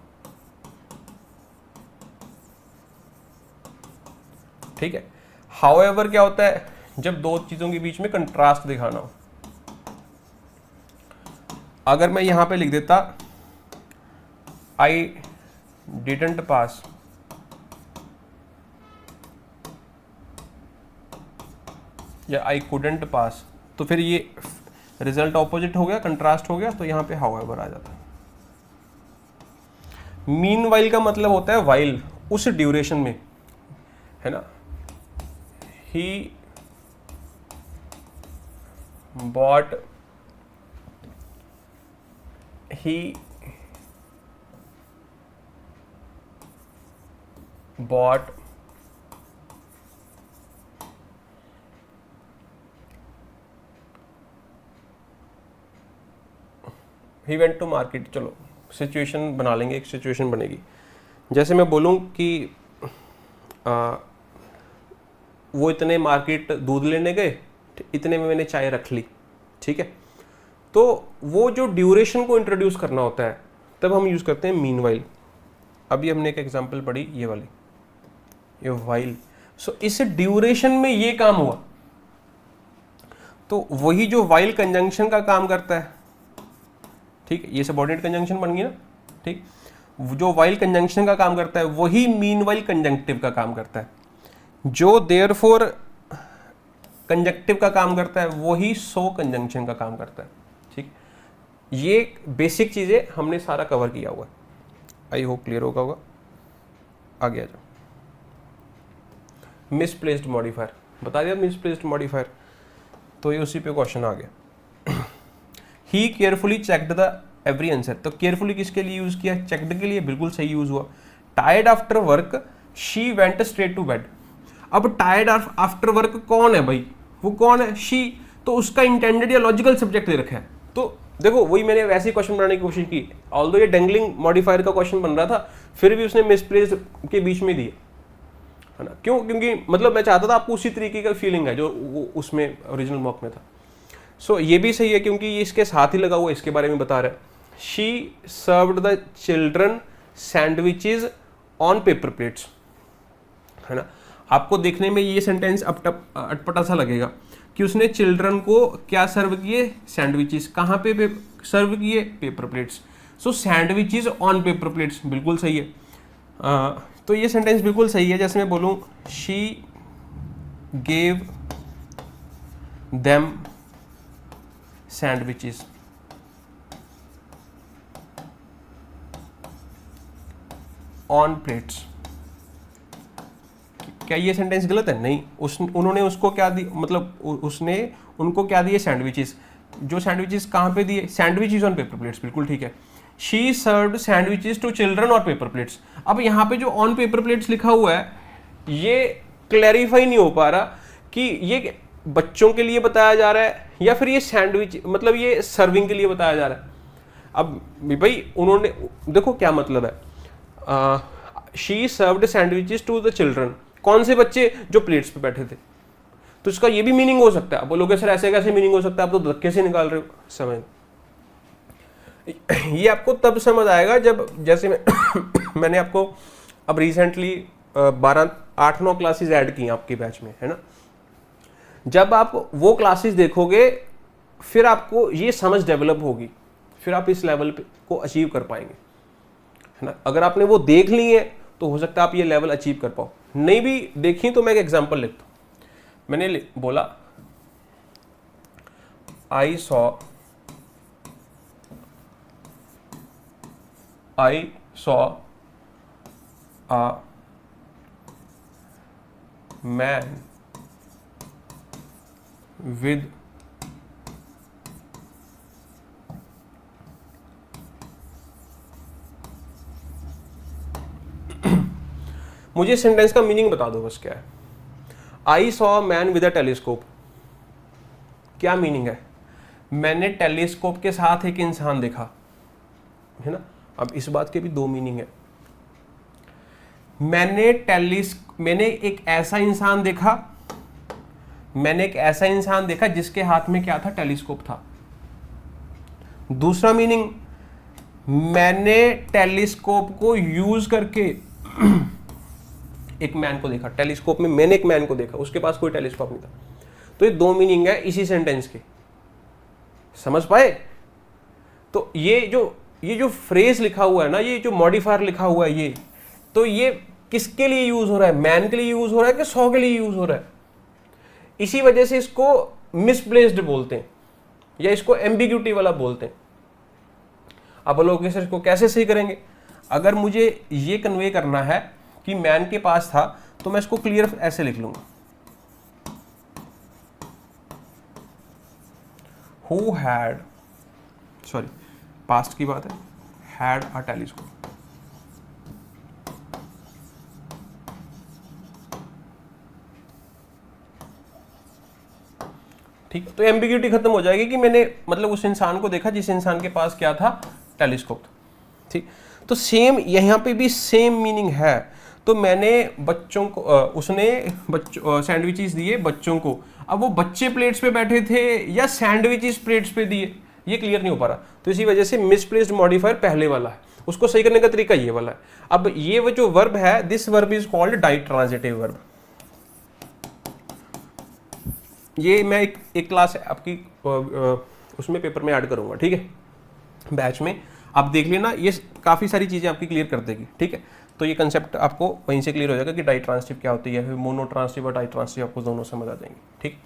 ठीक है। हाउएवर क्या होता है, जब दो चीजों के बीच में कंट्रास्ट दिखाना हो। अगर मैं यहां पे लिख देता आई डिडंट पास, या आई कुडंट पास, तो फिर ये रिजल्ट ऑपोजिट हो गया, कंट्रास्ट हो गया, तो यहां पे हाउएवर आ जाता है। मीन वाइल का मतलब होता है वाइल, उस ड्यूरेशन में, है ना। He bought, he bought he went to market. चलो सिचुएशन बना लेंगे, एक सिचुएशन बनेगी। जैसे मैं बोलूं कि वो इतने मार्केट दूध लेने गए, इतने में मैंने चाय रख ली, ठीक है। तो वो जो ड्यूरेशन को इंट्रोड्यूस करना होता है, तब हम यूज करते हैं मीन वाइल। अभी हमने एक एग्जांपल पढ़ी, ये वाली, ये वाइल। सो इस ड्यूरेशन में ये काम हुआ, तो वही जो वाइल कंजंक्शन का काम करता है, ठीक है, ये सबऑर्डिनेट कंजंक्शन बन गई ना, ठीक। जो वाइल कंजंक्शन का काम करता है वही मीन वाइल कंजंक्टिव का काम करता है। जो देयरफॉर कंजंक्टिव का काम करता है वही सो कंजंक्शन का काम करता है, ठीक। ये बेसिक चीजें हमने सारा कवर किया हुआ है, आई होप क्लियर होगा। आगे आ जाओ। मिसप्लेस्ड मॉडिफायर बता दिया, मिसप्लेस्ड मॉडिफायर, तो ये उसी पे क्वेश्चन आ गया। He carefully checked the every answer, तो केयरफुली किसके लिए यूज किया, चेक्ड के लिए, बिल्कुल सही यूज हुआ। Tired after work she went straight to bed. अब टायर्ड आफ्टर वर्क कौन है भाई, वो कौन है, शी, तो उसका इंटेंडेड या लॉजिकल सब्जेक्ट दे रखा है। तो देखो वही मैंने वैसे ही क्वेश्चन बनाने की कोशिश की, ऑल्दो ये डेंगलिंग मॉडिफायर का क्वेश्चन बन रहा था, फिर भी उसने मिसप्लेस्ड के बीच में दिया, है ना। क्यों, क्योंकि मतलब मैं चाहता था आपको उसी तरीके का फीलिंग है जो उसमें ओरिजिनल मॉक में था। सो ये भी सही है क्योंकि ये इसके साथ ही लगा हुआ, इसके बारे में बता रहा है। She served the children sandwiches on paper plates, है ना। आपको देखने में ये सेंटेंस अटपटा सा लगेगा कि उसने चिल्ड्रन को क्या सर्व किए, सैंडविचेस। कहाँ पे सर्व किए, paper plates. So sandwiches on paper plates, बिल्कुल सही है। तो ये सेंटेंस बिल्कुल सही है। जैसे मैं बोलूं, she gave them sandwiches on plates. क्या ये सेंटेंस गलत है, नहीं। उन्होंने उसको क्या दी, मतलब उसने उनको क्या दिए, सैंडविचेस। जो सैंडविचेस कहाँ पे दिए, सैंडविचेस ऑन पेपर प्लेट्स, बिल्कुल ठीक है। She served sandwiches to children और पेपर प्लेट्स। अब यहाँ पे जो ऑन पेपर प्लेट्स लिखा हुआ है, ये क्लैरिफाई नहीं हो पा रहा कि ये बच्चों के लिए बताया जा रहा है या फिर ये सैंडविच, मतलब ये सर्विंग के लिए बताया जा रहा है। अब भाई उन्होंने, देखो क्या मतलब है, she served sandwiches to the children, कौन से बच्चे, जो प्लेट्स पे बैठे थे। तो इसका ये भी मीनिंग हो सकता है। आप बोलोगे सर ऐसे कैसे मीनिंग हो सकता है, आप तो धक्के से निकाल रहे हो, समझ। ये आपको तब समझ आएगा जब, जैसे मैंने आपको अब रिसेंटली 8-9 क्लासेस ऐड की आपके बैच में, है ना। जब आप वो क्लासेस देखोगे फिर आपको ये समझ डेवलप होगी, फिर आप इस लेवल को अचीव कर पाएंगे, है ना। अगर आपने वो देख ली है तो हो सकता है आप ये लेवल अचीव कर पाओ, नहीं भी देखी तो मैं एक एग्जांपल लिखता हूं। मैंने बोला, I saw a man with मुझे सेंटेंस का मीनिंग बता दो बस, क्या है। I saw man with a telescope, क्या मीनिंग है? मैंने टेलीस्कोप के साथ एक इंसान देखा, है ना। अब इस बात के भी दो मीनिंग है। मैंने एक ऐसा इंसान देखा, मैंने एक ऐसा इंसान देखा जिसके हाथ में क्या था? टेलीस्कोप था। दूसरा मीनिंग, मैंने टेलीस्कोप को यूज करके एक मैन को देखा। टेलीस्कोप में मैंने एक मैन को देखा, उसके पास कोई टेलीस्कोप नहीं था। तो ये दो मीनिंग है इसी सेंटेंस के, समझ पाए? तो ये जो फ्रेज लिखा हुआ है ना, ये जो मॉडिफायर लिखा हुआ है, ये तो ये किसके लिए यूज हो रहा है? मैन के लिए यूज हो रहा है कि सॉ के लिए यूज हो रहा है? इसी वजह से इसको मिसप्लेस्ड बोलते हैं या इसको एम्बिग्यूटी वाला बोलते हैं। अब लोग इसको कैसे सही करेंगे? अगर मुझे ये कन्वे करना है कि मैन के पास था, तो मैं इसको क्लियर ऐसे लिख लूंगा, हु हैड, सॉरी पास्ट की बात है, हैड अ टेलीस्कोप। ठीक, तो एम्बिग्यूटी खत्म हो जाएगी कि मैंने मतलब उस इंसान को देखा जिस इंसान के पास क्या था? टेलीस्कोप। ठीक, तो सेम यहाँ पे भी सेम मीनिंग है। तो मैंने बच्चों को उसने सैंडविचेस दिए बच्चों को। अब वो बच्चे प्लेट्स पे बैठे थे या सैंडविचेस प्लेट्स पे दिए, ये क्लियर नहीं हो पा रहा। तो इसी वजह से मिसप्लेस्ड मॉडिफायर पहले वाला है, उसको सही करने का तरीका ये वाला है। अब ये वो जो वर्ब है, this verb is called ditransitive verb. ये मैं एक क्लास आपकी उसमें पेपर में ऐड करूंगा, ठीक है, बैच में। आप देख लेना, ये काफ़ी सारी चीज़ें आपकी क्लियर कर देगी, ठीक है। तो ये कंसेप्ट आपको वहीं से क्लियर हो जाएगा कि डाइट्रांसिटिव क्या होती है, फिर मोनोट्रांसिटिव और डाइट्रांसिटिव आपको दोनों समझ आ जाएंगे, ठीक।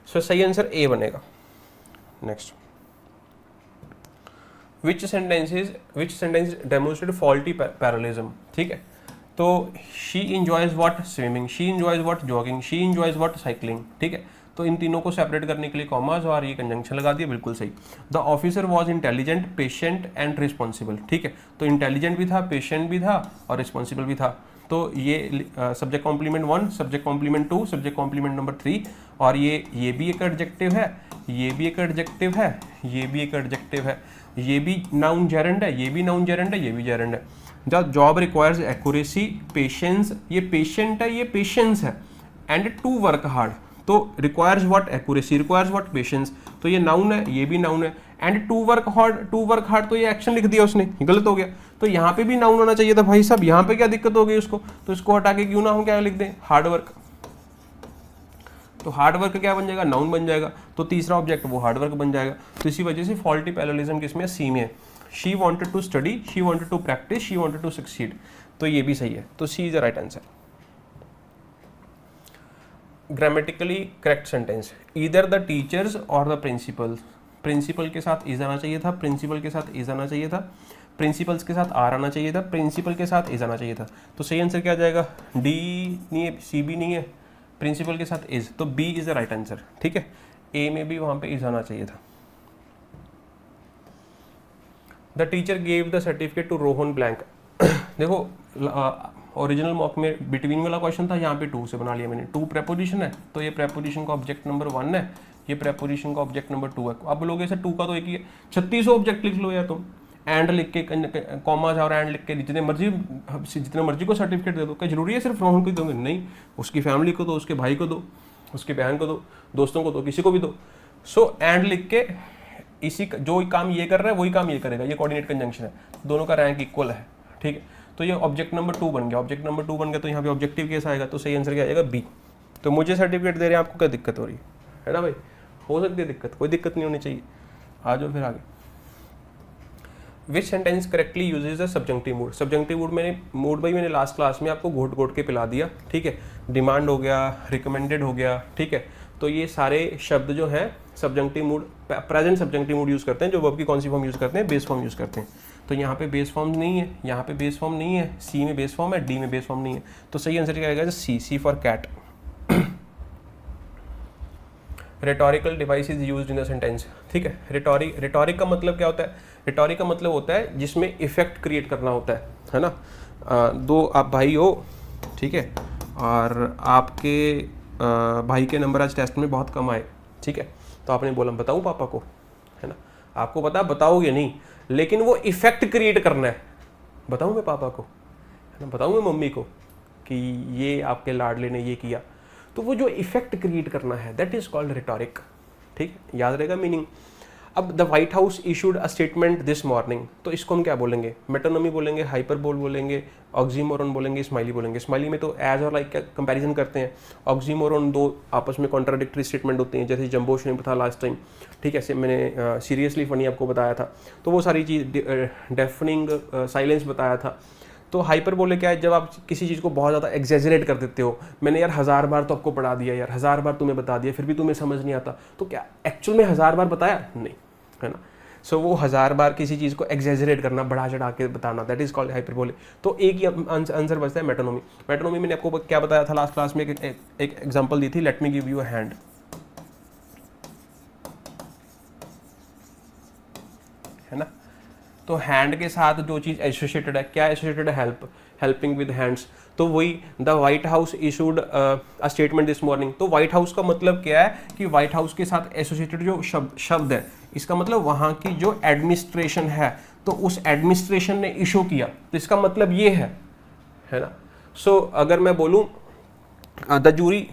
सो सही आंसर ए बनेगा। नेक्स्ट, विच सेंटेंस डेमोन्स्ट्रेट फॉल्टी पैरेललिज्म, ठीक है। तो she enjoys what? Swimming. She enjoys what? Jogging. She enjoys what? Cycling, ठीक है। तो इन तीनों को सेपरेट करने के लिए कॉमास और ये कंजंक्शन लगा दिया, बिल्कुल सही। The officer was intelligent, patient and responsible, ठीक है। तो इंटेलिजेंट भी था, पेशेंट भी था और रिस्पॉन्सिबल भी था। तो ये subject complement 1, subject complement 2, subject complement number 3। और ये भी एक एडजेक्टिव है, ये भी एक एडजेक्टिव है, ये भी एक एडजेक्टिव है, ये भी नाउन जेरेंड है, ये भी नाउन जेरेंड है, ये भी जेरेंड है। The job requires accuracy, patience, ये पेशेंट है, ये पेशेंस है, एंड टू वर्क हार्ड। तो requires what? Accuracy. Requires what? Patience. तो ये नाउन है, ये भी नाउन है। एंड टू वर्क हार्ड, तो ये एक्शन लिख दिया उसने, गलत हो गया। तो यहाँ पे भी नाउन होना चाहिए था भाई साहब, यहाँ पे क्या दिक्कत हो गई उसको? तो इसको हटा के क्यों ना हम क्या लिख दें? Hard work. तो हार्ड वर्क क्या बन जाएगा? नाउन बन जाएगा। तो तीसरा ऑब्जेक्ट वो हार्ड वर्क बन जाएगा। तो इसी वजह से फॉल्टी पैरेललिज्म किसमें? सी में। She wanted to study, she wanted to practise, she wanted to succeed. तो ये भी सही है। तो C is the right answer. Grammatically correct sentence, either the teachers और द प्रिंसिपल। प्रिंसिपल के साथ इज आना चाहिए था, प्रिंसिपल के साथ इज आना चाहिए था, प्रिंसिपल्स के साथ आर आना चाहिए था, प्रिंसिपल के साथ इज आना चाहिए था। तो सही आंसर क्या आ जाएगा? डी नहीं है, सी भी नहीं है, प्रिंसिपल के साथ इज, तो B is the right answer, ठीक है। ए में भी वहां पे इज आना चाहिए था। The teacher gave the certificate to Rohan blank. देखो ओरिजिनल मॉक में बिटवीन वाला क्वेश्चन था, यहाँ पे टू से बना लिया मैंने। टू प्रेपोजिशन है, तो ये प्रेपोजिशन का ऑब्जेक्ट नंबर 1 है, ये प्रेपोजिशन का ऑब्जेक्ट नंबर 2 है। अब लोग ऐसे टू का तो एक ही है, 36 ऑब्जेक्ट लिख लो यार तुम। एंड लिख के कॉमा और एंड लिख के जितने मर्जी को सर्टिफिकेट दे दो। क्या जरूरी है सिर्फ रोहन को ही दोगे? नहीं, उसकी फैमिली को दो, उसके भाई को दो, उसकी बहन को दो, दोस्तों को दो, किसी को भी दो। सो एंड लिख के इसी जो काम ये कर रहा है वही काम ये करेगा, ये कोऑर्डिनेट कंजंक्शन है, दोनों का रैंक इक्वल है, ठीक है। तो ये ऑब्जेक्ट नंबर 2 बन गया। ऑब्जेक्ट नंबर 2 बन गया तो यहाँ पे ऑब्जेक्टिव केस आएगा, तो सही आंसर क्या आएगा? बी। तो मुझे सर्टिफिकेट दे रहे हैं, आपको क्या दिक्कत हो रही है ना भाई? हो सकती है दिक्कत, कोई दिक्कत नहीं होनी चाहिए। आ जाओ फिर आगे। विच sentence correctly uses the subjunctive mood. Subjunctive mood भाई मैंने लास्ट क्लास में आपको घोट घोट के पिला दिया, ठीक है। डिमांड हो गया, रिकमेंडेड हो गया, ठीक है। तो ये सारे शब्द जो हैं subjunctive mood, present subjunctive mood use करते हैं। जो वर्ब की कौन सी फॉर्म यूज़ करते हैं? बेस फॉर्म यूज़ करते हैं। तो यहाँ पे बेस फॉर्म नहीं है, यहाँ पे बेस फॉर्म नहीं है, सी में बेस फॉर्म है, डी में बेस फॉर्म नहीं है। तो सही आंसर क्या आएगा? C, C for cat. Rhetorical device is used in a sentence. ठीक है, रिटोरिक का मतलब क्या होता है? रिटोरिक का मतलब होता है जिसमें इफेक्ट क्रिएट करना होता है ना। दो आप भाई हो, ठीक है, और आपके भाई के नंबर आज टेस्ट में बहुत कम आए, ठीक है, तो आपने बोला बताऊँ पापा को, है ना, आपको पता बताओगे नहीं, लेकिन वो इफेक्ट क्रिएट करना है, बताऊँ मैं पापा को, है ना, बताऊँ मैं मम्मी को कि ये आपके लाडले ने ये किया, तो वो जो इफेक्ट क्रिएट करना है दैट इज कॉल्ड रिटोरिक। ठीक, याद रहेगा मीनिंग। अब the white house issued a statement this morning, तो इसको हम क्या बोलेंगे? मेटोनमी बोलेंगे, हाइपरबोल बोलेंगे, ऑक्सीमोरन बोलेंगे, स्माइली बोलेंगे। स्माइली में तो एज और लाइक का कंपैरिजन करते हैं, ऑक्सीमोरन दो आपस में कॉन्ट्राडिक्टरी स्टेटमेंट होती हैं, जैसे जम्बोश ने बताया लास्ट टाइम, ठीक है, मैंने सीरियसली फनी आपको बताया था, तो वो सारी चीज़ डेफनिंग साइलेंस बताया था। तो हाइपरबोले क्या है? जब आप किसी चीज़ को बहुत ज़्यादा एग्जेजरेट कर देते हो, मैंने यार 1000 बार तो आपको पढ़ा दिया, यार 1000 बार तुम्हें बता दिया, फिर भी तुम्हें समझ नहीं आता, तो क्या एक्चुअल में 1000 बार बताया? नहीं, है ना। सो वो 1000 बार किसी चीज़ को एग्जेजरेट करना, बढ़ा चढ़ा के बताना, दैट इज कॉल्ड हाइपरबोले। तो एक ही आंसर बचता है मेटोनोमी। मेटोनोमी मैंने आपको क्या बताया था लास्ट क्लास में? एक एग्जाम्पल दी थी, let me give you a hand, है ना। तो हैंड के साथ जो चीज़ एसोसिएटेड है, क्या एसोसिएटेड है? Helping with hands. तो वही the white house issued a statement this morning. तो व्हाइट हाउस का मतलब क्या है कि व्हाइट हाउस के साथ एसोसिएटेड जो शब्द है, इसका मतलब वहाँ की जो एडमिनिस्ट्रेशन है, तो उस एडमिनिस्ट्रेशन ने इशू किया, तो इसका मतलब ये है ना। सो अगर मैं बोलूँ the jury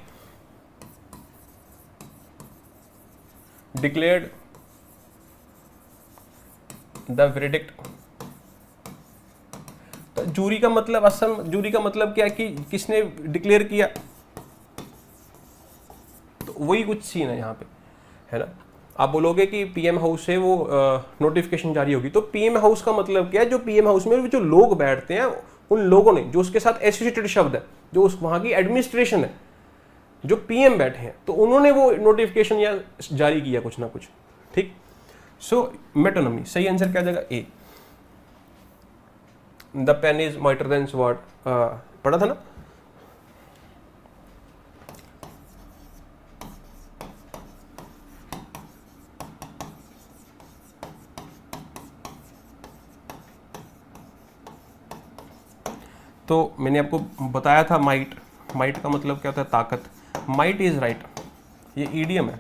declared the verdict, तो जूरी का मतलब जूरी का मतलब क्या है कि किसने डिक्लेयर किया, तो वही कुछ सीन है यहाँ पे, है ना। आप बोलोगे कि पीएम हाउस से वो नोटिफिकेशन जारी होगी, तो पीएम हाउस का मतलब क्या है? जो पीएम हाउस में जो लोग बैठते हैं, उन लोगों ने, जो उसके साथ एसोसिएटेड शब्द है, जो उस वहाँ की एडमिनिस्ट्रेशन है, जो पीएम बैठे हैं, तो उन्होंने वो नोटिफिकेशन या जारी किया कुछ ना कुछ। ठीक, सो मेटोनमी सही आंसर क्या जाएगा? A. The pen is mightier than sword, पढ़ा था ना। तो मैंने आपको बताया था माइट का मतलब क्या होता है? ताकत। माइट इज राइट, ये ईडियम है,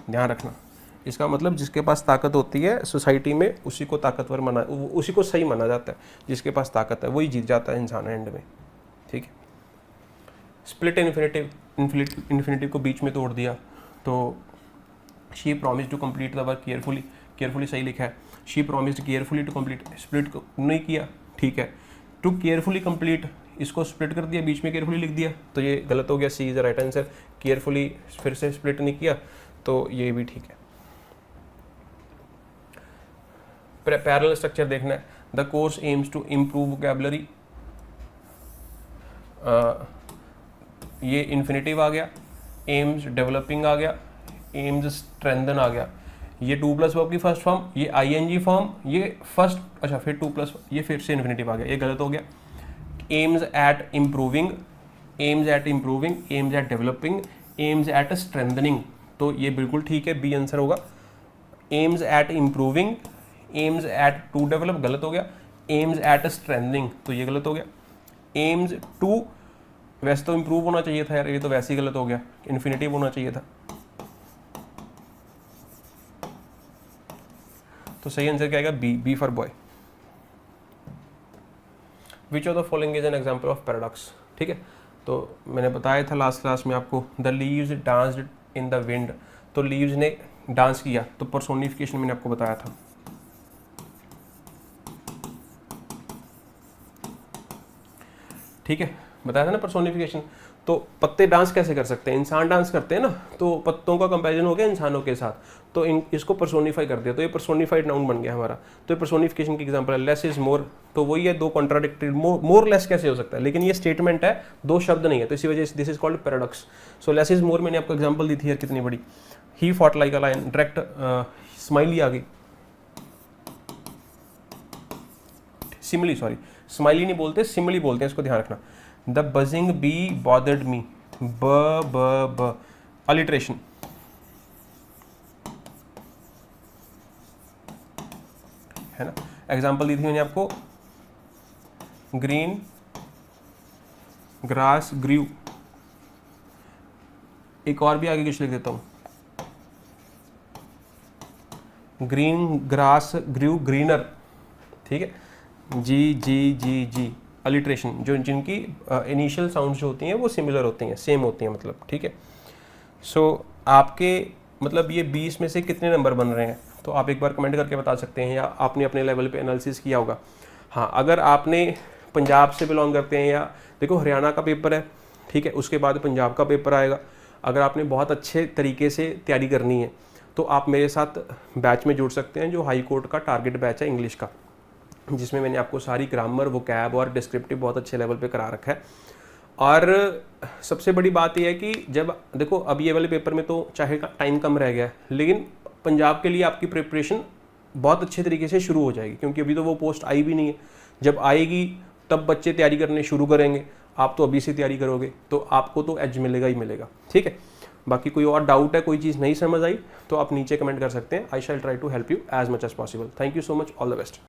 ध्यान रखना। इसका मतलब जिसके पास ताकत होती है सोसाइटी में, उसी को ताकतवर माना, उसी को सही माना जाता है। जिसके पास ताकत है वही जीत जाता है इंसान एंड में। ठीक है, स्प्लिट इन्फिनिटिव को बीच में तोड़ दिया, तो she promise to complete the work carefully, carefully सही लिखा है, she promised carefully to complete, split को नहीं किया, ठीक है, टू केयरफुली कंप्लीट, इसको स्प्लिट कर दिया, बीच में केयरफुली लिख दिया, तो ये गलत हो गया, C is the right answer. Carefully फिर से स्प्लिट नहीं किया, तो ये भी ठीक है। पैरेलल स्ट्रक्चर देखना है, the course aims to improve vocabulary, ये इन्फिनिटिव आ गया, एम्स डेवलपिंग आ गया, एम्स स्ट्रेंथन आ गया, ये 2+ वर्ब की फर्स्ट फॉर्म, ये आईएनजी फॉर्म, ये फर्स्ट, अच्छा फिर 2+, ये फिर से इन्फिनिटिव आ गया, ये गलत हो गया। Aims at improving, aims at improving, aims at developing, aims at strengthening, तो ये बिल्कुल ठीक है, बी आंसर होगा। Aims at improving, aims at to develop, गलत हो गया। एम्स एट स्ट्रेंथनिंग, तो ये गलत हो गया। एम्स टू, वैसे तो इम्प्रूव होना चाहिए था यार, ये तो वैसे ही गलत हो गया, इन्फिनिटिव होना चाहिए था। तो सही आंसर क्या आएगा? B, B for boy. Which of the following is an example of paradox. ठीक है, तो मैंने बताया था लास्ट क्लास में आपको, the leaves danced in the wind, तो लीव्स ने डांस किया, तो पर्सोनिफिकेशन मैंने आपको बताया था। ठीक है, बताया था ना पर्सोनिफिकेशन। तो पत्ते डांस कैसे कर सकते हैं? इंसान डांस करते हैं ना, तो पत्तों का कंपैरिजन हो गया इंसानों के साथ, तो इसको पर्सोनिफाई कर दिया, तो ये पर्सोनिफाइड नाउन बन गया हमारा। तो ये पर्सोनिफिकेशन की एग्जांपल है। लेस इज मोर, तो वही है, दो कॉन्ट्राडिक्टरी, मोर लेस कैसे हो सकता है? लेकिन ये स्टेटमेंट है, दो शब्द नहीं है, तो इसी वजह से this is called paradox. So less is more मैंने आपको एग्जाम्पल दी थी यार, कितनी बड़ी। He fought like a lion, direct smiley आ गई, सिमिली, सॉरी स्माइली नहीं बोलते, सिमिली बोलते हैं, इसको ध्यान रखना। द बजिंग बी बॉदर्ड मी, ब ब ब, अलिट्रेशन, है ना। एग्जाम्पल दी थी मैंने आपको, ग्रीन ग्रास ग्रीव। एक और भी आगे कुछ लिख देता हूँ, ग्रीन ग्रास ग्रीव ग्रीनर, ठीक है। जी जी जी जी अलिट्रेशन, जो जिनकी इनिशियल साउंड्स जो होती हैं वो सिमिलर होती हैं, सेम होती हैं मतलब, ठीक है। सो आपके मतलब ये 20 में से कितने नंबर बन रहे हैं, तो आप एक बार कमेंट करके बता सकते हैं, या आपने अपने लेवल पे एनालिसिस किया होगा। हाँ, अगर आपने पंजाब से बिलोंग करते हैं, या देखो हरियाणा का पेपर है, ठीक है, उसके बाद पंजाब का पेपर आएगा। अगर आपने बहुत अच्छे तरीके से तैयारी करनी है तो आप मेरे साथ बैच में जुड़ सकते हैं, जो हाई कोर्ट का टारगेट बैच है इंग्लिश का, जिसमें मैंने आपको सारी ग्रामर, वोकैब और डिस्क्रिप्टिव बहुत अच्छे लेवल पे करा रखा है। और सबसे बड़ी बात यह है कि जब देखो अब ये वाले पेपर में तो चाहे टाइम कम रह गया है, लेकिन पंजाब के लिए आपकी प्रिपरेशन बहुत अच्छे तरीके से शुरू हो जाएगी, क्योंकि अभी तो वो पोस्ट आई भी नहीं है। जब आएगी तब बच्चे तैयारी करने शुरू करेंगे, आप तो अभी से तैयारी करोगे तो आपको तो एज मिलेगा ही मिलेगा, ठीक है। बाकी कोई और डाउट है, कोई चीज़ नहीं समझ आई, तो आप नीचे कमेंट कर सकते हैं। I shall try to help you as much as possible. Thank you so much, all the best.